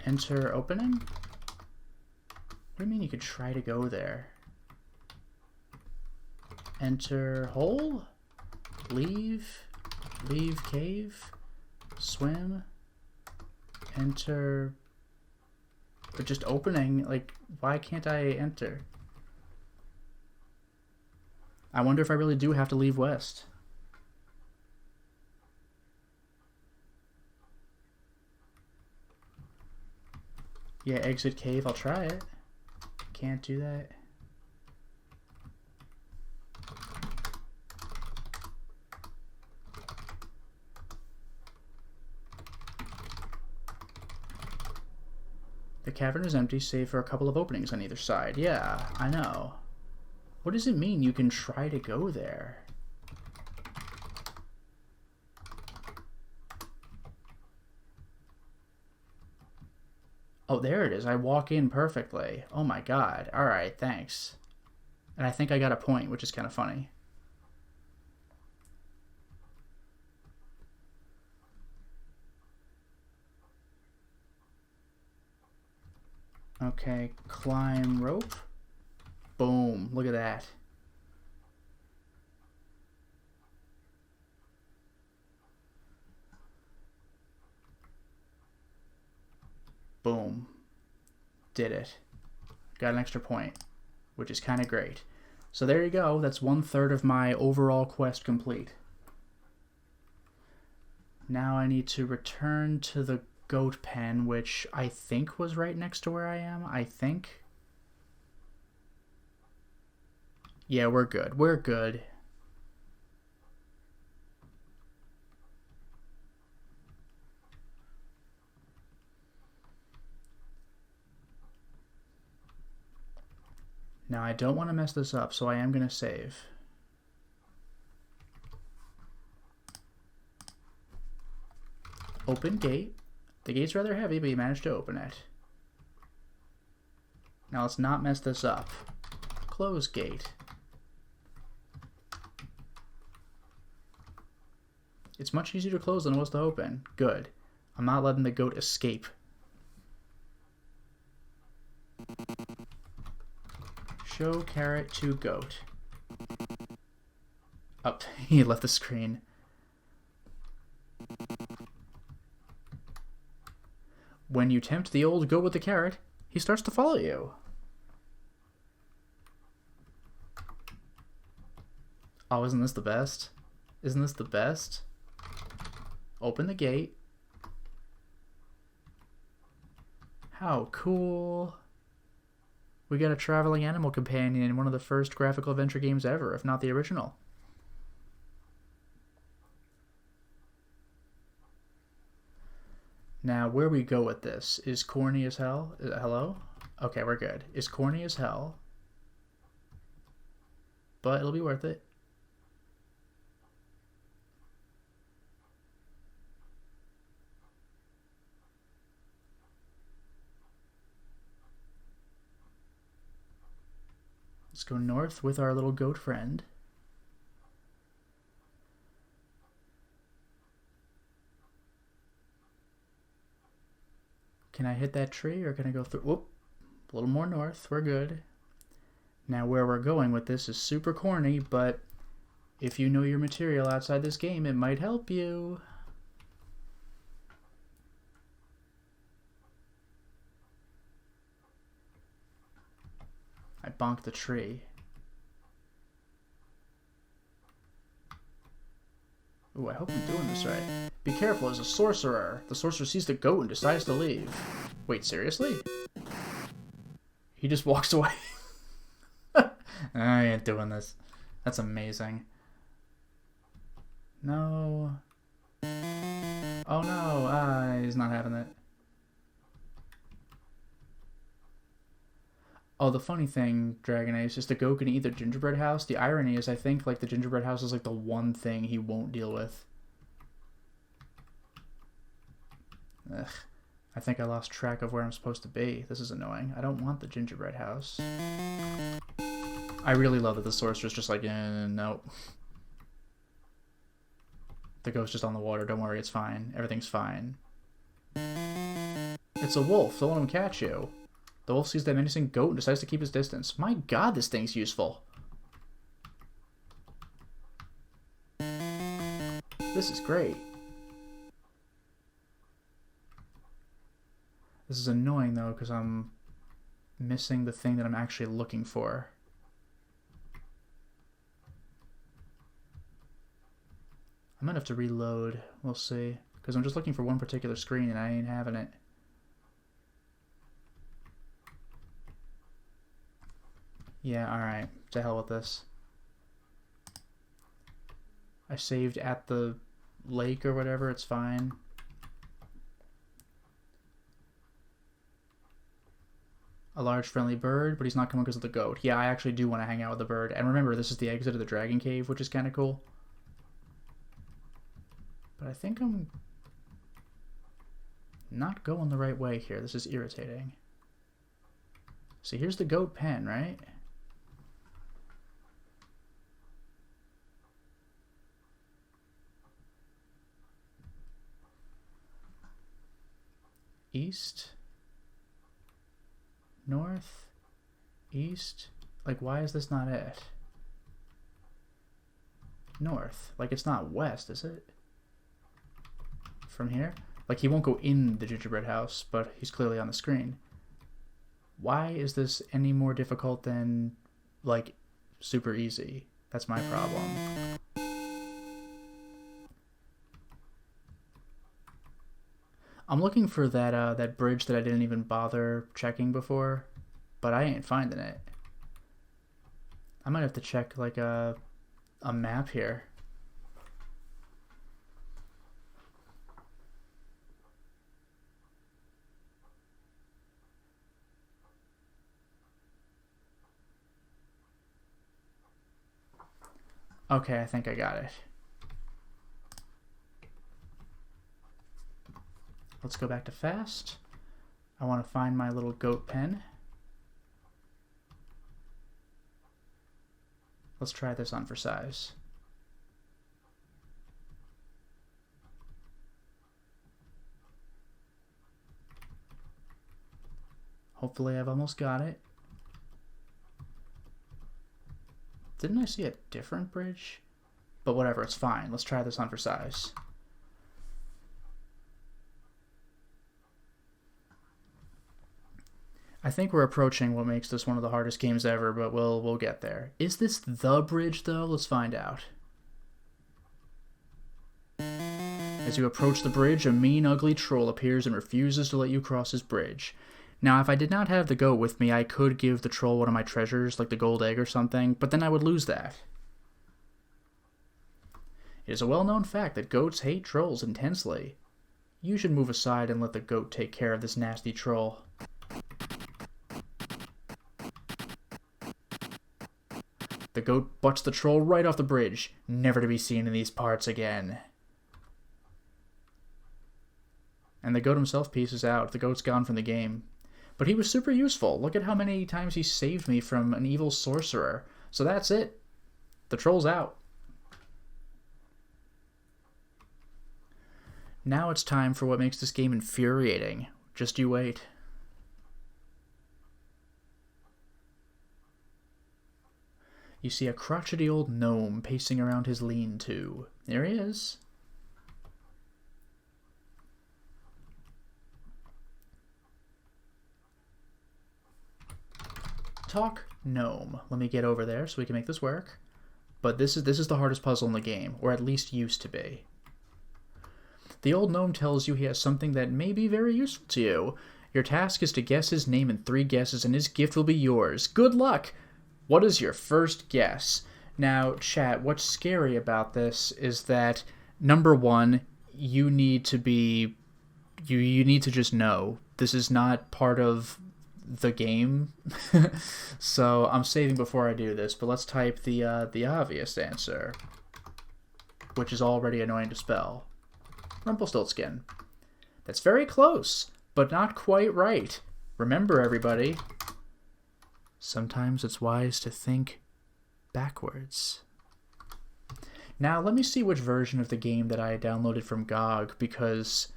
Enter opening? What do you mean you could try to go there? Enter hole? Leave? Leave cave? Swim? Enter... But just opening, like, why can't I enter? I wonder if I really do have to leave west. Yeah, exit cave, I'll try it. Can't do that. The cavern is empty, save for a couple of openings on either side. Yeah, I know. What does it mean you can try to go there? Oh, there it is. I walk in perfectly. Oh my god. Alright, thanks. And I think I got a point, which is kind of funny. Okay, climb rope. Boom. Look at that. Boom. Did it. Got an extra point, which is kind of great. So there you go. That's 1/3 of my overall quest complete. Now I need to return to the goat pen, which I think was right next to where I am. I think. Yeah, we're good. We're good. Now I don't want to mess this up, so I am going to save. Open gate. The gate's rather heavy, but you managed to open it. Now let's not mess this up. Close gate. It's much easier to close than it was to open. Good. I'm not letting the goat escape. Show carrot to goat. Oh, he left the screen. When you tempt the old goat with the carrot, he starts to follow you. Oh, isn't this the best? Isn't this the best? Open the gate. How cool. We got a traveling animal companion in one of the first graphical adventure games ever, if not the original. Now, where we go with this is corny as hell. Hello? Okay, we're good. Is corny as hell, but it'll be worth it. Let's go north with our little goat friend. Can I hit that tree or can I go through? Whoop. A little more north. We're good. Now where we're going with this is super corny, but if you know your material outside this game, it might help you. I bonked the tree. Ooh, I hope I'm doing this right. Be careful, as a sorcerer. The sorcerer sees the goat and decides to leave. Wait, seriously? He just walks away. I ain't doing this. That's amazing. No. Oh no, he's not having it. Oh, the funny thing, Dragon Ace, is the goat can eat the gingerbread house. The irony is, I think, like, the gingerbread house is, like, the one thing he won't deal with. Ugh. I think I lost track of where I'm supposed to be. This is annoying. I don't want the gingerbread house. I really love that the sorcerer's just like, nope. The goat's just on the water. Don't worry, it's fine. Everything's fine. It's a wolf. Don't let him catch you. The wolf sees that menacing goat and decides to keep his distance. My god, this thing's useful. This is great. This is annoying, though, because I'm missing the thing that I'm actually looking for. I might have to reload. We'll see. Because I'm just looking for one particular screen and I ain't having it. Yeah, alright. To hell with this. I saved at the lake or whatever, it's fine. A large friendly bird, but he's not coming because of the goat. Yeah, I actually do want to hang out with the bird. And remember, this is the exit of the dragon cave, which is kind of cool. But I think I'm not going the right way here. This is irritating. See, here's the goat pen, right? East, north, east. Like, why is this not it? North. Like, it's not west, is it? From here? Like, he won't go in the gingerbread house, but he's clearly on the screen. Why is this any more difficult than, like, super easy? That's my problem. I'm looking for that bridge that I didn't even bother checking before, but I ain't finding it. I might have to check, like, a map here. Okay, I think I got it. Let's go back to fast. I want to find my little goat pen. Let's try this on for size. Hopefully I've almost got it. Didn't I see a different bridge? But whatever, it's fine. Let's try this on for size. I think we're approaching what makes this one of the hardest games ever, but we'll get there. Is this the bridge, though? Let's find out. As you approach the bridge, a mean, ugly troll appears and refuses to let you cross his bridge. Now, if I did not have the goat with me, I could give the troll one of my treasures, like the gold egg or something, but then I would lose that. It is a well-known fact that goats hate trolls intensely. You should move aside and let the goat take care of this nasty troll. The goat butts the troll right off the bridge, never to be seen in these parts again. And the goat himself pieces out. The goat's gone from the game. But he was super useful. Look at how many times he saved me from an evil sorcerer. So that's it. The troll's out. Now it's time for what makes this game infuriating. Just you wait. You see a crotchety old gnome pacing around his lean-to. There he is. Talk gnome. Let me get over there so we can make this work. But this is the hardest puzzle in the game, or at least used to be. The old gnome tells you he has something that may be very useful to you. Your task is to guess his name in 3 guesses, and his gift will be yours. Good luck! What is your first guess? Now, chat, what's scary about this is that, number one, you need to be... You need to just know. This is not part of the game. So I'm saving before I do this, but let's type the obvious answer, which is already annoying to spell. Rumpelstiltskin. That's very close, but not quite right. Remember, everybody, sometimes it's wise to think backwards. Now, let me see which version of the game that I downloaded from GOG, because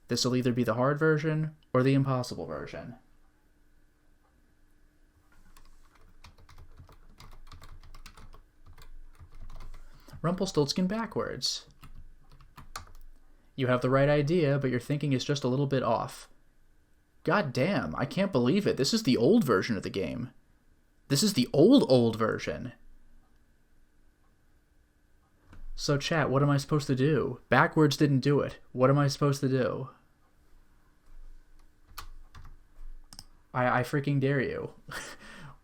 this will either be the hard version or the impossible version. Rumpelstiltskin backwards. You have the right idea, but your thinking is just a little bit off. God damn, I can't believe it. This is the old version of the game. This is the old version. So chat, what am I supposed to do? Backwards didn't do it. What am I supposed to do? I freaking dare you.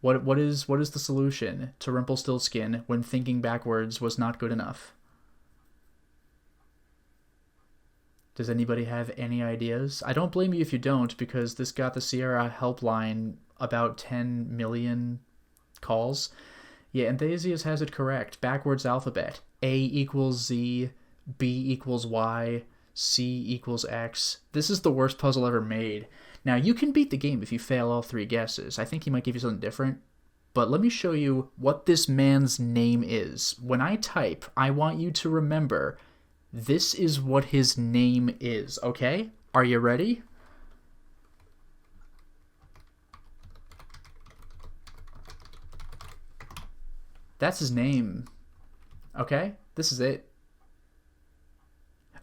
What is the solution to Rumpelstiltskin when thinking backwards was not good enough? Does anybody have any ideas? I don't blame you if you don't, because this got the Sierra helpline about 10 million calls. Yeah, Anthasius has it correct. Backwards alphabet. A equals Z, B equals Y, C equals X. This is the worst puzzle ever made. Now, you can beat the game if you fail all 3 guesses. I think he might give you something different. But let me show you what this man's name is. When I type, I want you to remember this is what his name is, okay? Are you ready? That's his name. Okay? This is it.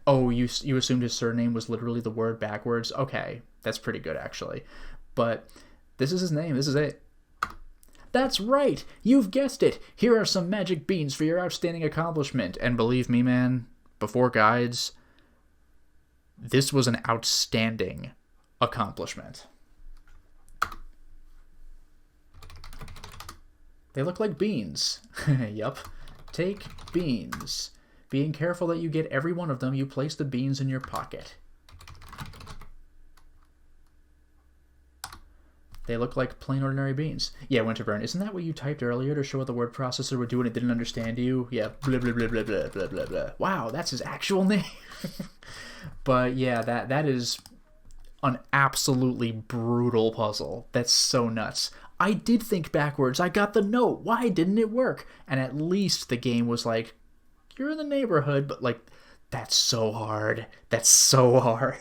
Oh, you assumed his surname was literally the word backwards? Okay, that's pretty good, actually. But This is his name. This is it. That's right! You've guessed it! Here are some magic beans for your outstanding accomplishment. And believe me, man, before guides, this was an outstanding accomplishment. They look like beans. Yup. Take beans. Being careful that you get every one of them, you place the beans in your pocket. They look like plain ordinary beans. Yeah, Winterburn, isn't that what you typed earlier to show what the word processor would do when it didn't understand you? Yeah, blah, blah, blah, blah, blah, blah, blah, blah. Wow, that's his actual name. But yeah, that is an absolutely brutal puzzle. That's so nuts. I did think backwards. I got the note. Why didn't it work? And at least the game was like, you're in the neighborhood, but like, that's so hard. That's so hard.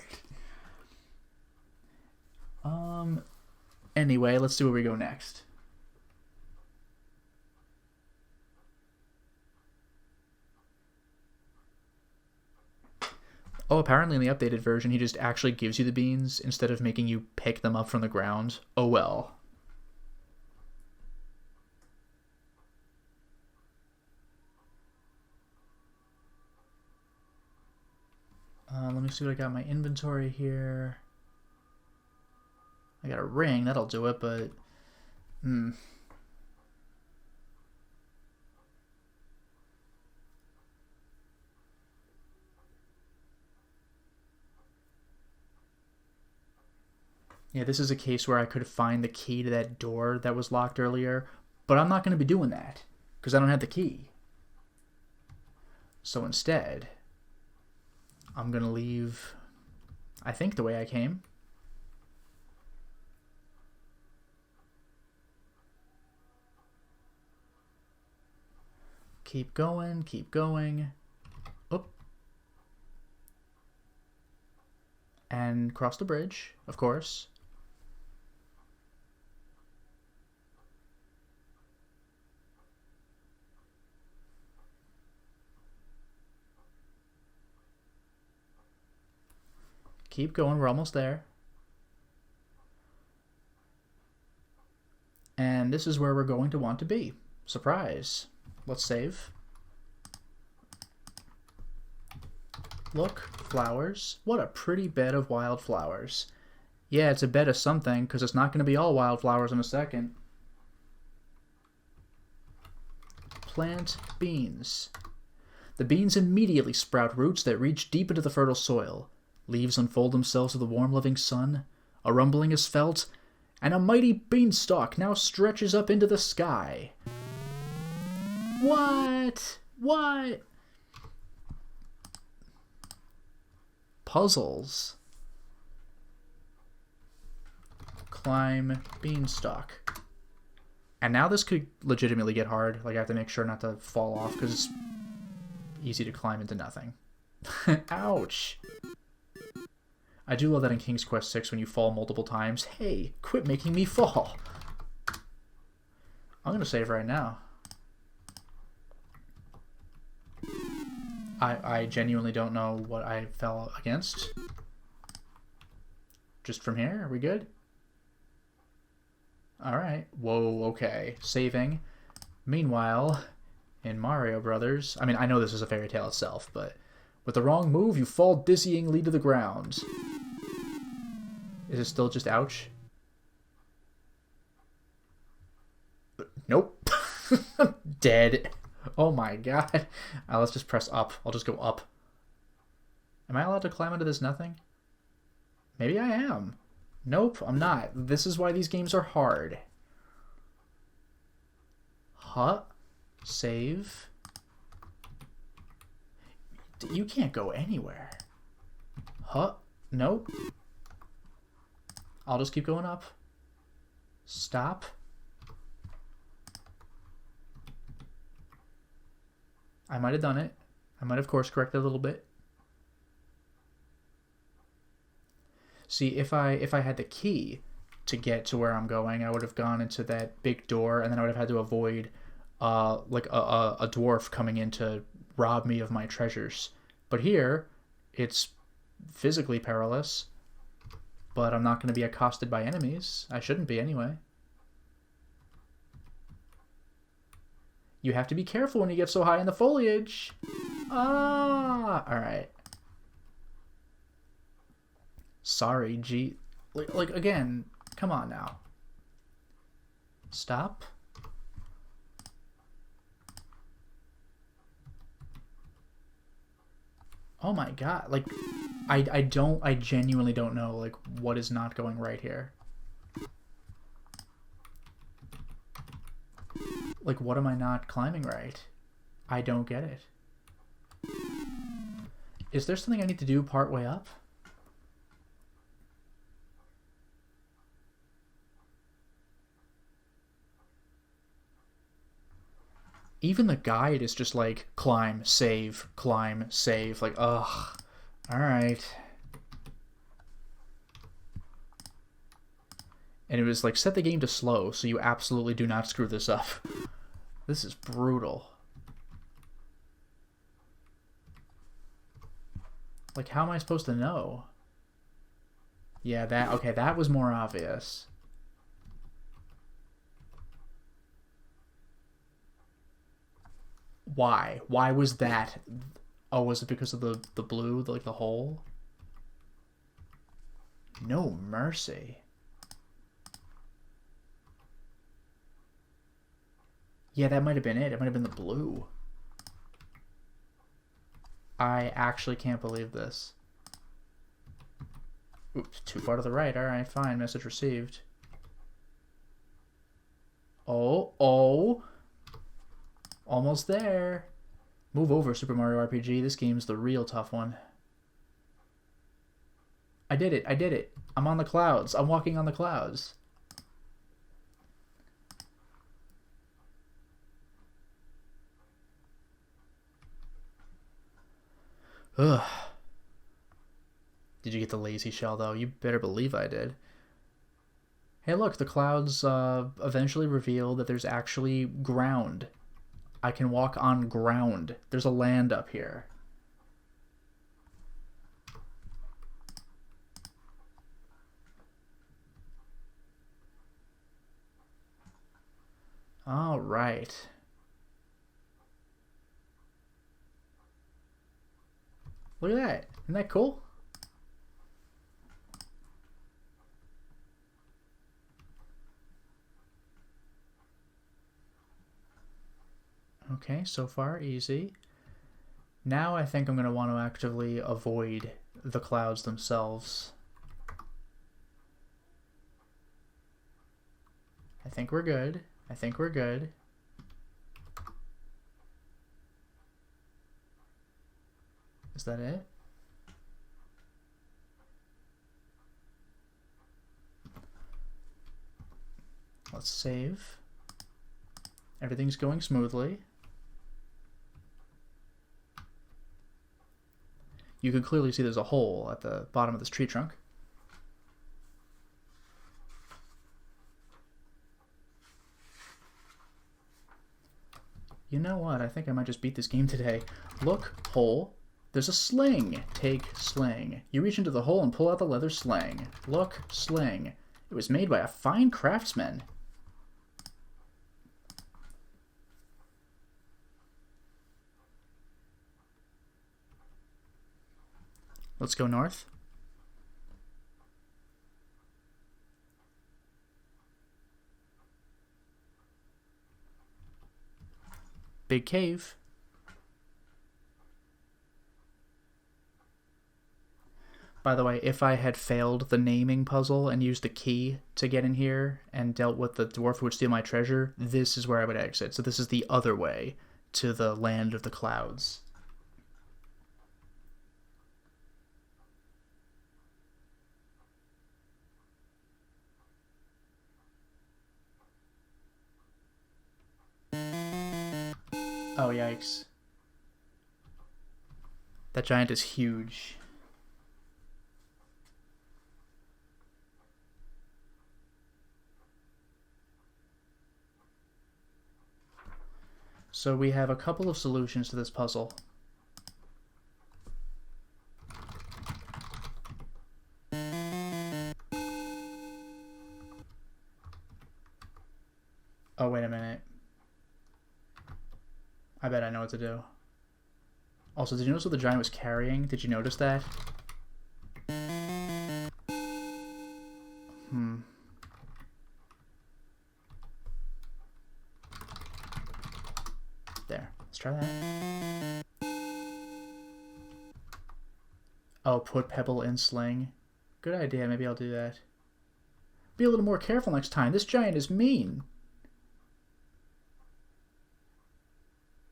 Anyway, let's see where we go next. Oh, apparently in the updated version, he just actually gives you the beans instead of making you pick them up from the ground. Oh well. Let me see what I got in my inventory here. I got a ring, that'll do it, but... Yeah, this is a case where I could find the key to that door that was locked earlier, but I'm not going to be doing that, because I don't have the key. So instead, I'm going to leave, I think, the way I came. Keep going, keep going. Oop. And cross the bridge, of course. Keep going, we're almost there. And this is where we're going to want to be. Surprise. Let's save. Look, flowers. What a pretty bed of wildflowers. Yeah, it's a bed of something, because it's not going to be all wildflowers in a second. Plant beans. The beans immediately sprout roots that reach deep into the fertile soil. Leaves unfold themselves to the warm, loving sun. A rumbling is felt, and a mighty beanstalk now stretches up into the sky. What? What? Puzzles. Climb beanstalk. And now this could legitimately get hard. Like, I have to make sure not to fall off, because it's easy to climb into nothing. Ouch. I do love that in King's Quest 6 when you fall multiple times. Hey, quit making me fall. I'm going to save right now. I genuinely don't know what I fell against. Just from here? Are we good? Alright. Whoa, okay. Saving. Meanwhile, in Mario Brothers... I mean, I know this is a fairy tale itself, but... With the wrong move, you fall dizzyingly to the ground. Is it still just ouch? Nope. Dead. Oh my god. Let's just press up. I'll just go up. Am I allowed to climb into this nothing? Maybe I am. Nope, I'm not. This is why these games are hard. Huh? Save. You can't go anywhere. Huh? Nope. I'll just keep going up. Stop. I might have done it. I might have course corrected a little bit. See, if I had the key to get to where I'm going, I would have gone into that big door, and then I would have had to avoid like a dwarf coming in to rob me of my treasures. But here, it's physically perilous. but I'm not going to be accosted by enemies. I shouldn't be anyway. You have to be careful when you get so high in the foliage. Ah, all right. Sorry, G. Like again, come on now. Stop. Oh my god, like, I genuinely don't know, like, what is not going right here. Like, what am I not climbing right? I don't get it. Is there something I need to do part way up? Even the guide is just like, climb, save, like, ugh. Alright. And it was like, set the game to slow, so you absolutely do not screw this up. This is brutal. Like, how am I supposed to know? Yeah, okay, that was more obvious. Why? Why was that? Oh, was it because of the blue, like the hole? No mercy. Yeah, that might have been it. It might have been the blue. I actually can't believe this. Oops, too far to the right. Alright, fine. Message received. Oh. Almost there. Move over, Super Mario RPG. This game's the real tough one. I did it. I'm on the clouds. I'm walking on the clouds. Ugh. Did you get the lazy shell, though? You better believe I did. Hey, look, the clouds eventually reveal that there's actually ground. I can walk on ground. There's a land up here. All right. Look at that. Isn't that cool? Okay, so far easy. Now I think I'm going to want to actively avoid the clouds themselves. I think we're good. Is that it? Let's save. Everything's going smoothly. You can clearly see there's a hole at the bottom of this tree trunk. You know what? I think I might just beat this game today. Look, hole. There's a sling. Take sling. You reach into the hole and pull out the leather sling. Look, sling. It was made by a fine craftsman. Let's go north. Big cave. By the way, if I had failed the naming puzzle and used the key to get in here and dealt with the dwarf who would steal my treasure, this is where I would exit. So this is the other way to the land of the clouds. Oh, yikes. That giant is huge. So we have a couple of solutions to this puzzle. I bet I know what to do. Also, did you notice what the giant was carrying? Did you notice that? There. Let's try that. Oh, put pebble in sling. Good idea. Maybe I'll do that. Be a little more careful next time. This giant is mean.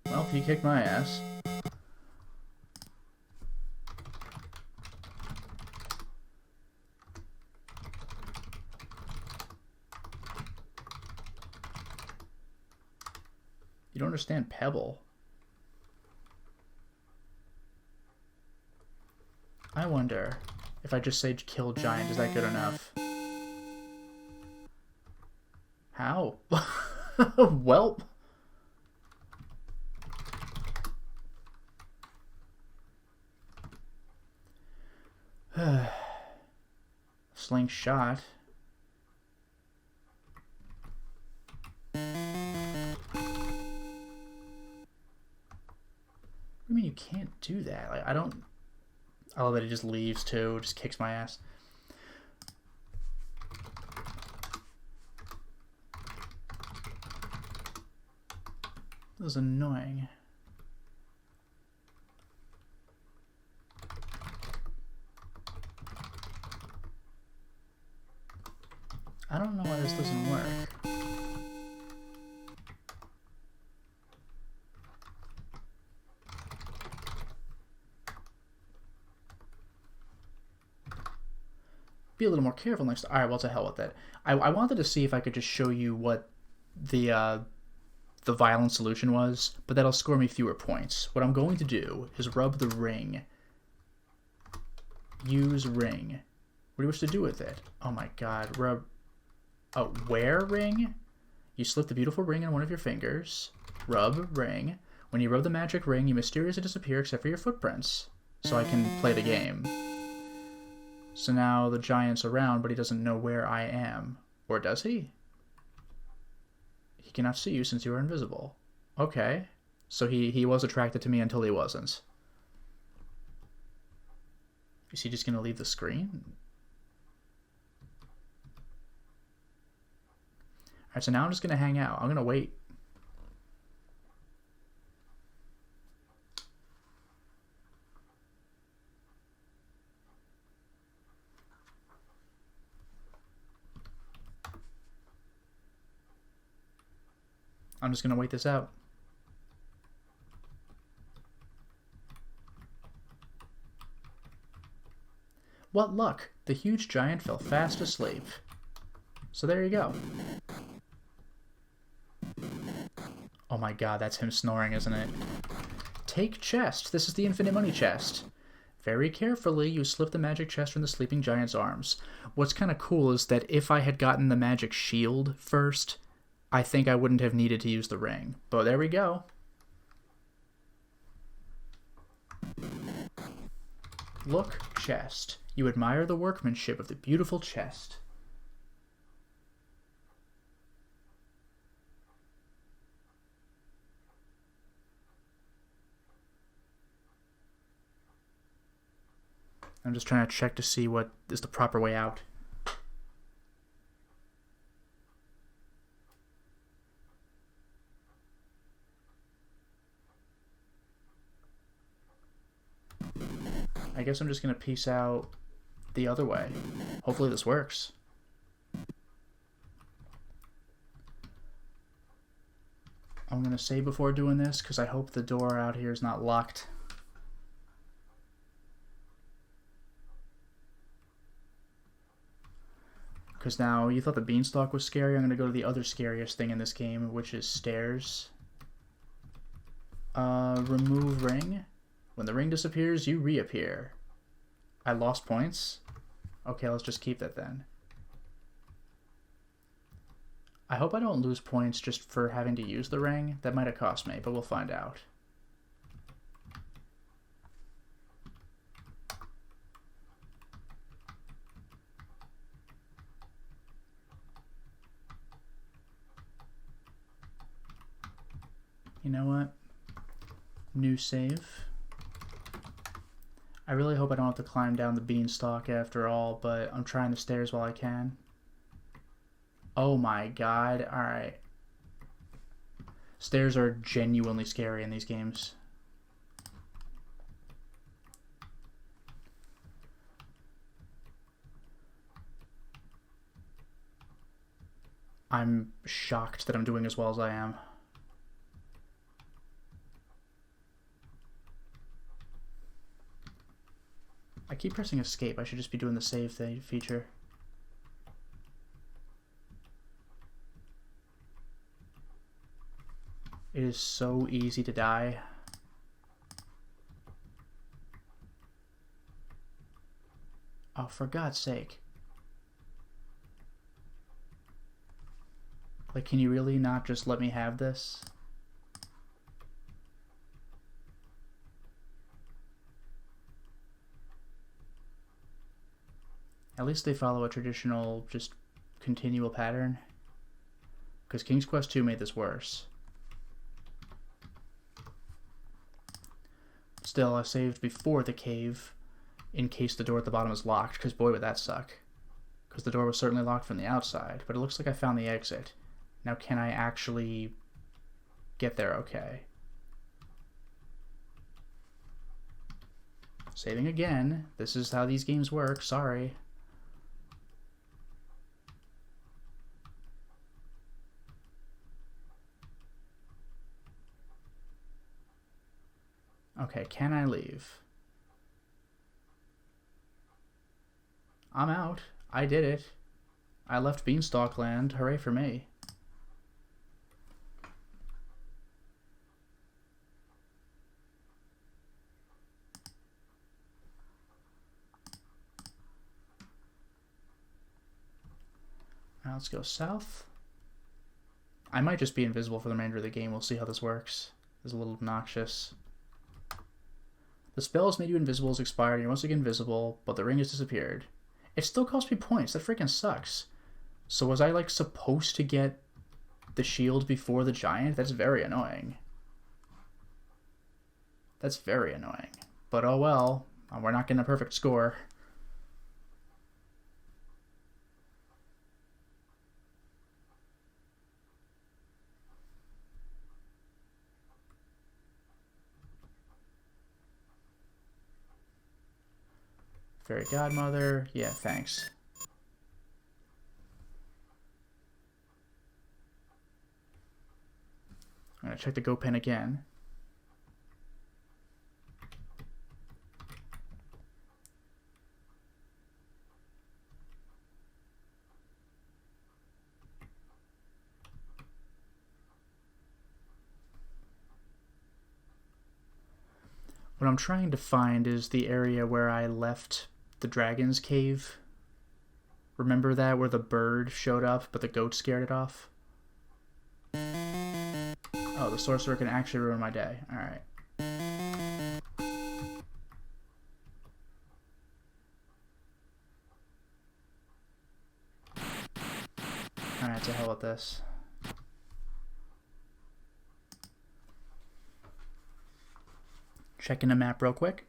Well, he kicked my ass. You don't understand pebble. I wonder if I just say kill giant, is that good enough? How? Welp. Slingshot. I mean, you can't do that. Like, I don't... I love that he just leaves, too. Just kicks my ass. This is annoying. I don't know why this doesn't work. Be a little more careful next time. Alright, well, to hell with that. I wanted to see if I could just show you what the violent solution was, but that'll score me fewer points. What I'm going to do is rub the ring. Use ring. What do you wish to do with it? Oh my god. Rub... wear ring? You slip the beautiful ring in one of your fingers. Rub ring. When you rub the magic ring, you mysteriously disappear except for your footprints. So I can play the game. So now the giant's around, but he doesn't know where I am. Or does he? He cannot see you since you are invisible. Okay. So he was attracted to me until he wasn't. Is he just going to leave the screen? Alright, so now I'm just going to hang out. I'm going to wait. I'm just going to wait this out. What luck! The huge giant fell fast asleep. So there you go. Oh my god, that's him snoring, isn't it? Take chest. This is the infinite money chest. Very carefully, you slip the magic chest from the sleeping giant's arms. What's kind of cool is that if I had gotten the magic shield first, I think I wouldn't have needed to use the ring. But there we go. Look, chest. You admire the workmanship of the beautiful chest. I'm just trying to check to see what is the proper way out. I guess I'm just going to peace out the other way. Hopefully this works. I'm going to save before doing this because I hope the door out here is not locked. Because now you thought the beanstalk was scary. I'm going to go to the other scariest thing in this game, which is stairs. Remove ring. When the ring disappears, you reappear. I lost points? Okay, let's just keep that then. I hope I don't lose points just for having to use the ring. That might have cost me, but we'll find out. You know what? New save. I really hope I don't have to climb down the beanstalk after all, but I'm trying the stairs while I can. Oh my god, alright. Stairs are genuinely scary in these games. I'm shocked that I'm doing as well as I am. I keep pressing escape. I should just be doing the save feature. It is so easy to die. Oh, for God's sake. Like, can you really not just let me have this? At least they follow a traditional, just continual pattern. Because King's Quest 2 made this worse. Still, I saved before the cave in case the door at the bottom is locked, because boy would that suck. Because the door was certainly locked from the outside, but it looks like I found the exit. Now can I actually get there okay? Saving again. This is how these games work, sorry. Okay, can I leave? I'm out. I did it. I left Beanstalk Land. Hooray for me. Now let's go south. I might just be invisible for the remainder of the game. We'll see how this works. It's a little obnoxious. The spell has made you invisible has expired, and you're once again invisible, but the ring has disappeared. It still cost me points. That freaking sucks. So was I, like, supposed to get the shield before the giant? That's very annoying. That's very annoying. But oh well. We're not getting a perfect score. Fairy Godmother. Yeah, thanks. I'm going to check the Go Pen again. What I'm trying to find is the area where I left the dragon's cave. Remember that, where the bird showed up, but the goat scared it off? Oh, the sorcerer can actually ruin my day. Alright. Alright, to hell with this. Checking the map real quick.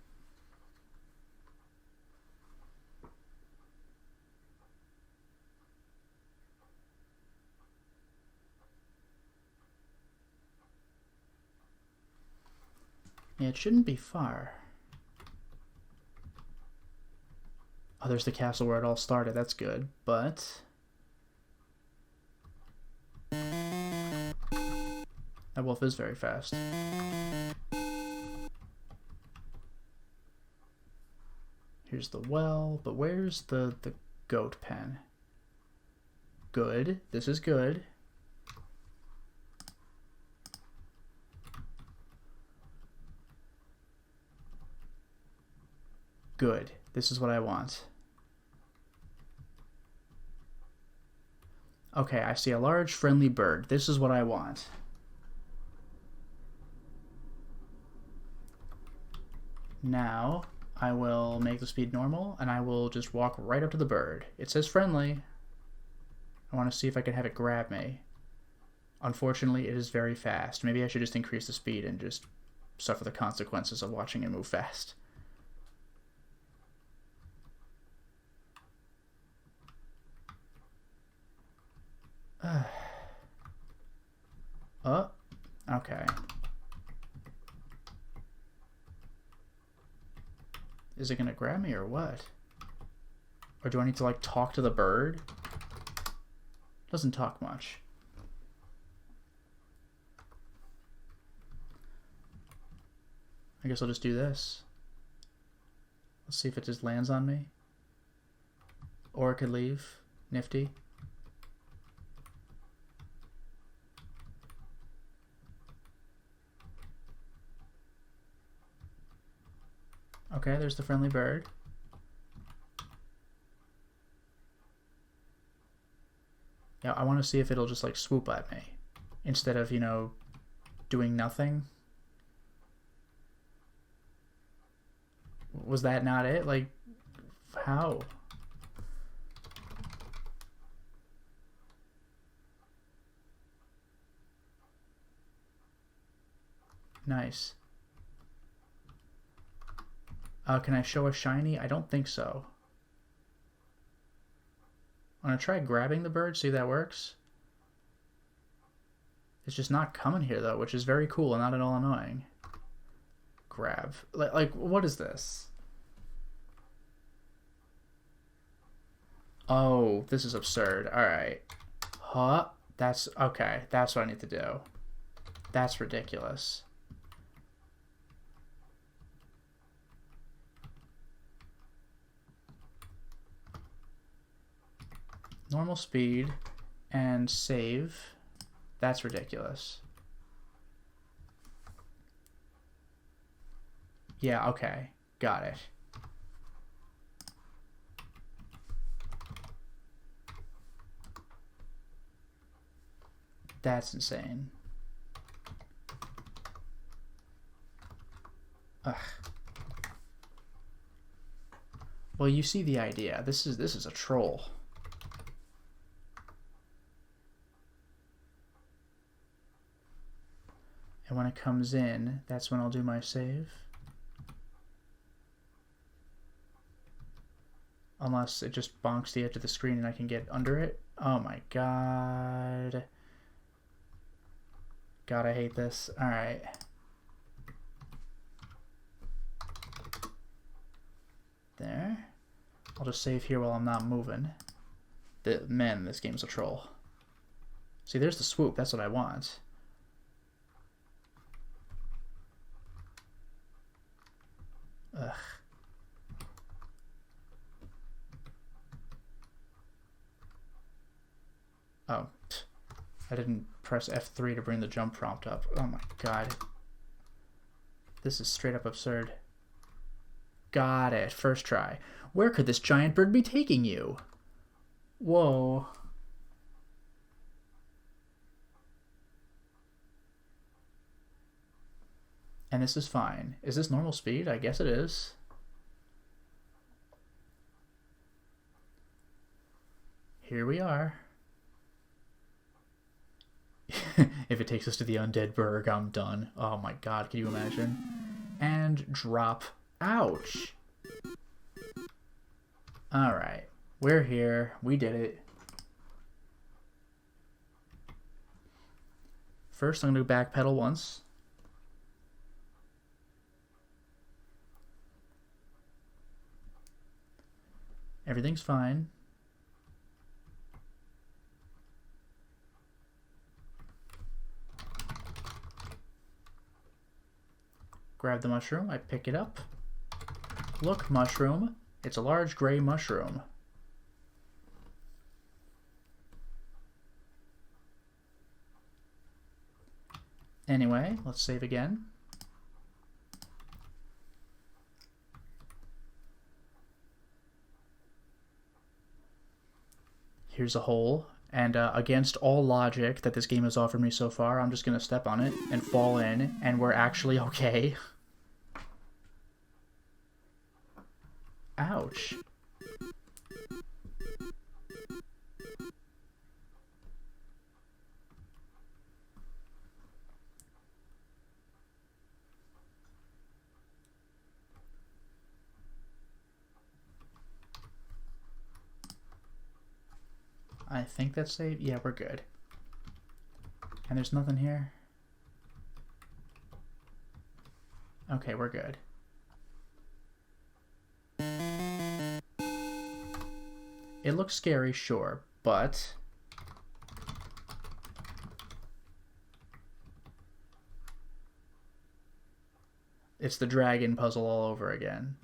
Yeah, it shouldn't be far. Oh, there's the castle where it all started. That's good, but... that wolf is very fast. Here's the well, but where's the goat pen? Good. This is good. Good. This is what I want. Okay, I see a large friendly bird. This is what I want. Now, I will make the speed normal, and I will just walk right up to the bird. It says friendly. I want to see if I can have it grab me. Unfortunately, it is very fast. Maybe I should just increase the speed and just suffer the consequences of watching it move fast. Oh, okay. Is it gonna grab me or what? Or do I need to like talk to the bird? Doesn't talk much. I guess I'll just do this. Let's see if it just lands on me. Or it could leave. Nifty. Okay, there's the friendly bird. Yeah, I want to see if it'll just like swoop at me instead of, you know, doing nothing. Was that not it? Like, how? Nice. Can I show a shiny? I don't think so. I'm gonna try grabbing the bird, see if that works. It's just not coming here though, which is very cool and not at all annoying. Grab. Like what is this? Oh, this is absurd. Alright. Huh? That's okay. That's what I need to do. That's ridiculous. Normal speed and save. That's ridiculous. Yeah, okay. Got it. That's insane. Ugh. Well, you see the idea. This is a troll. And when it comes in, that's when I'll do my save. Unless it just bonks the edge of the screen and I can get under it. Oh my god. God, I hate this. Alright. There. I'll just save here while I'm not moving. Man, this game's a troll. See, there's the swoop. That's what I want. Ugh. Oh. I didn't press F3 to bring the jump prompt up. Oh my god. This is straight up absurd. Got it. First try. Where could this giant bird be taking you? Whoa. And this is fine. Is this normal speed? I guess it is. Here we are. If it takes us to the undead burg, I'm done. Oh my god, can you imagine? And drop. Ouch. Alright. We're here. We did it. First, I'm going to backpedal once. Everything's fine. Grab the mushroom. I pick it up. Look, mushroom. It's a large gray mushroom. Anyway, let's save again. Here's a hole, and against all logic that this game has offered me so far, I'm just going to step on it and fall in, and we're actually okay. Ouch. I think that's safe. Yeah, we're good. And there's nothing here. Okay, we're good. It looks scary, sure, but... it's the dragon puzzle all over again.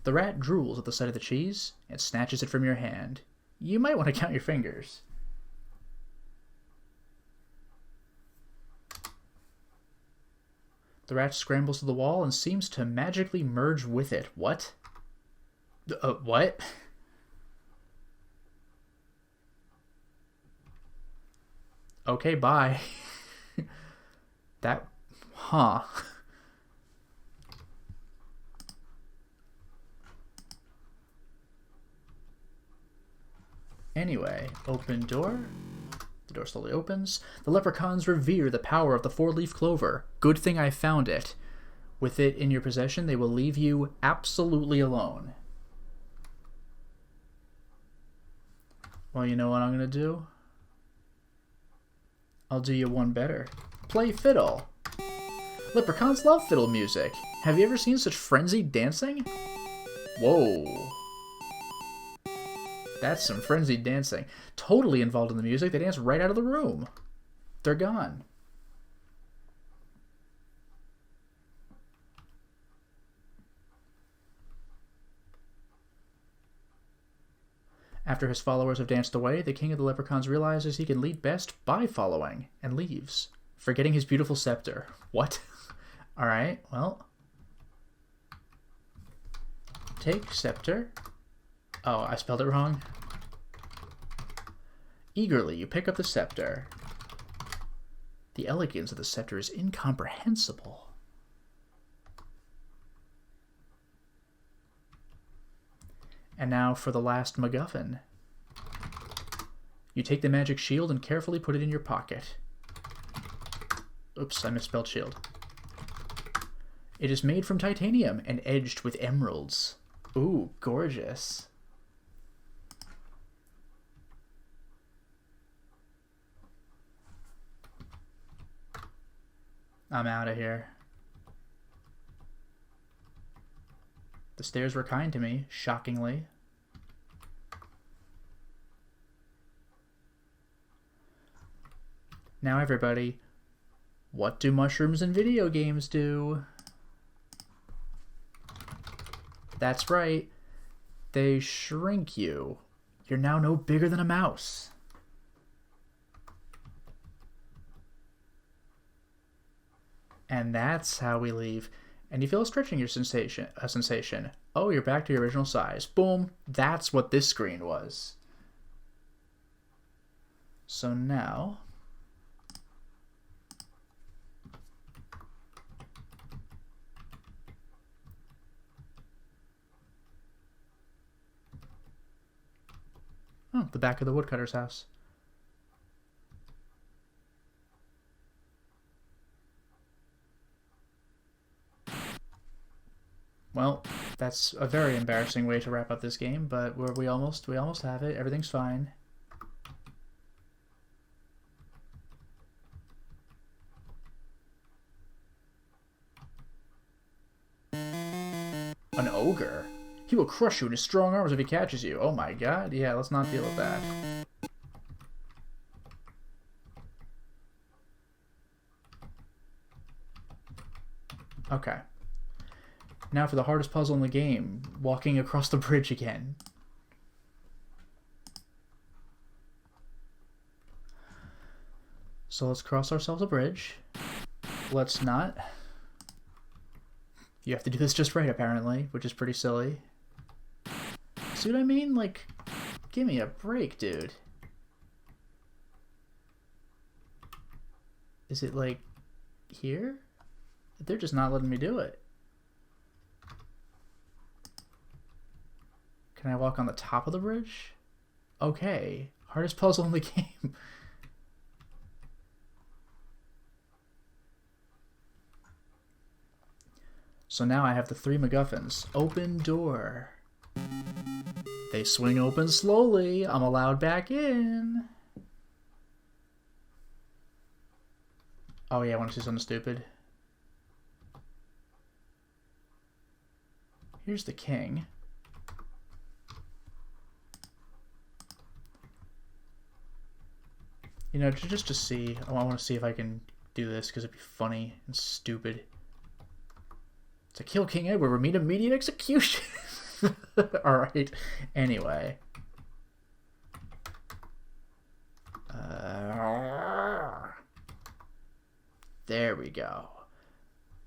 The rat drools at the sight of the cheese and snatches it from your hand. You might want to count your fingers. The rat scrambles to the wall and seems to magically merge with it. What? What? Okay, bye. That... huh. Anyway, open door. The door slowly opens. The leprechauns revere the power of the four-leaf clover. Good thing I found it. With it in your possession, they will leave you absolutely alone. Well, you know what I'm going to do? I'll do you one better. Play fiddle. Leprechauns love fiddle music. Have you ever seen such frenzied dancing? Whoa. That's some frenzied dancing. Totally involved in the music. They dance right out of the room. They're gone. After his followers have danced away, the king of the leprechauns realizes he can lead best by following, and leaves, forgetting his beautiful scepter. What? Alright, well. Take scepter. Oh, I spelled it wrong. Eagerly, you pick up the scepter. The elegance of the scepter is incomprehensible. And now for the last MacGuffin. You take the magic shield and carefully put it in your pocket. Oops, I misspelled shield. It is made from titanium and edged with emeralds. Ooh, gorgeous. I'm out of here. The stairs were kind to me, shockingly. Now everybody, what do mushrooms in video games do? That's right, they shrink you. You're now no bigger than a mouse. And that's how we leave. And you feel a stretching your sensation. Oh, you're back to your original size. Boom. That's what this screen was. So now... oh, the back of the woodcutter's house. Well, that's a very embarrassing way to wrap up this game, but we almost have it. Everything's fine. An ogre? He will crush you in his strong arms if he catches you. Oh my god. Yeah, let's not deal with that. Okay. Now for the hardest puzzle in the game, walking across the bridge again. So let's cross ourselves a bridge. Let's not. You have to do this just right, apparently, which is pretty silly. See what I mean? Like, give me a break, dude. Is it, like, here? They're just not letting me do it. Can I walk on the top of the bridge? Okay. Hardest puzzle in the game. So now I have the 3 MacGuffins. Open door. They swing open slowly. I'm allowed back in. Oh yeah, I want to see something stupid. Here's the king. You know, just to see. I want to see if I can do this because it'd be funny and stupid. To kill King Edward would mean immediate execution. Alright. Anyway. There we go.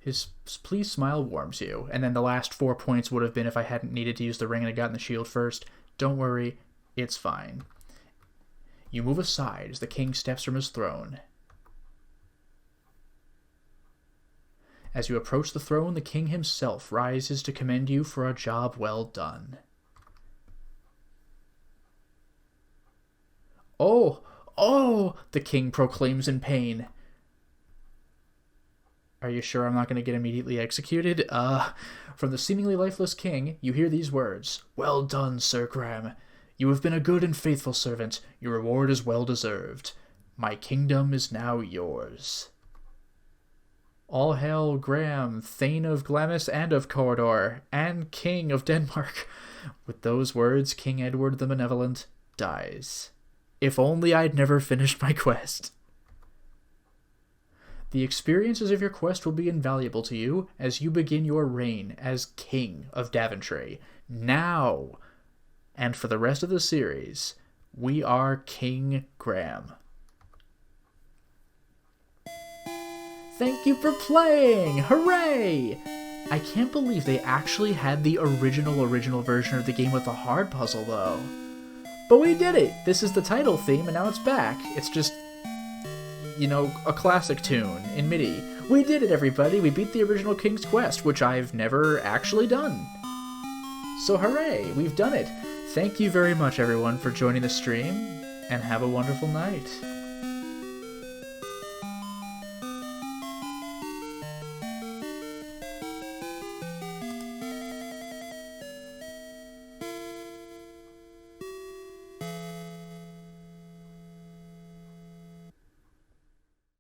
His please smile warms you. And then the last 4 points would have been if I hadn't needed to use the ring and I got in the shield first. Don't worry. It's fine. You move aside as the king steps from his throne. As you approach the throne, the king himself rises to commend you for a job well done. Oh! Oh! The king proclaims in pain. Are you sure I'm not going to get immediately executed? From the seemingly lifeless king, you hear these words. Well done, Sir Graham. You have been a good and faithful servant. Your reward is well deserved. My kingdom is now yours. All hail Graham, Thane of Glamis and of Corridor, and King of Denmark. With those words, King Edward the Benevolent dies. If only I'd never finished my quest. The experiences of your quest will be invaluable to you as you begin your reign as King of Daventry. Now, and for the rest of the series, we are King Graham. Thank you for playing! Hooray! I can't believe they actually had the original version of the game with the hard puzzle, though. But we did it! This is the title theme, and now it's back. It's just, you know, a classic tune in MIDI. We did it, everybody! We beat the original King's Quest, which I've never actually done. So hooray! We've done it! Thank you very much, everyone, for joining the stream, and have a wonderful night.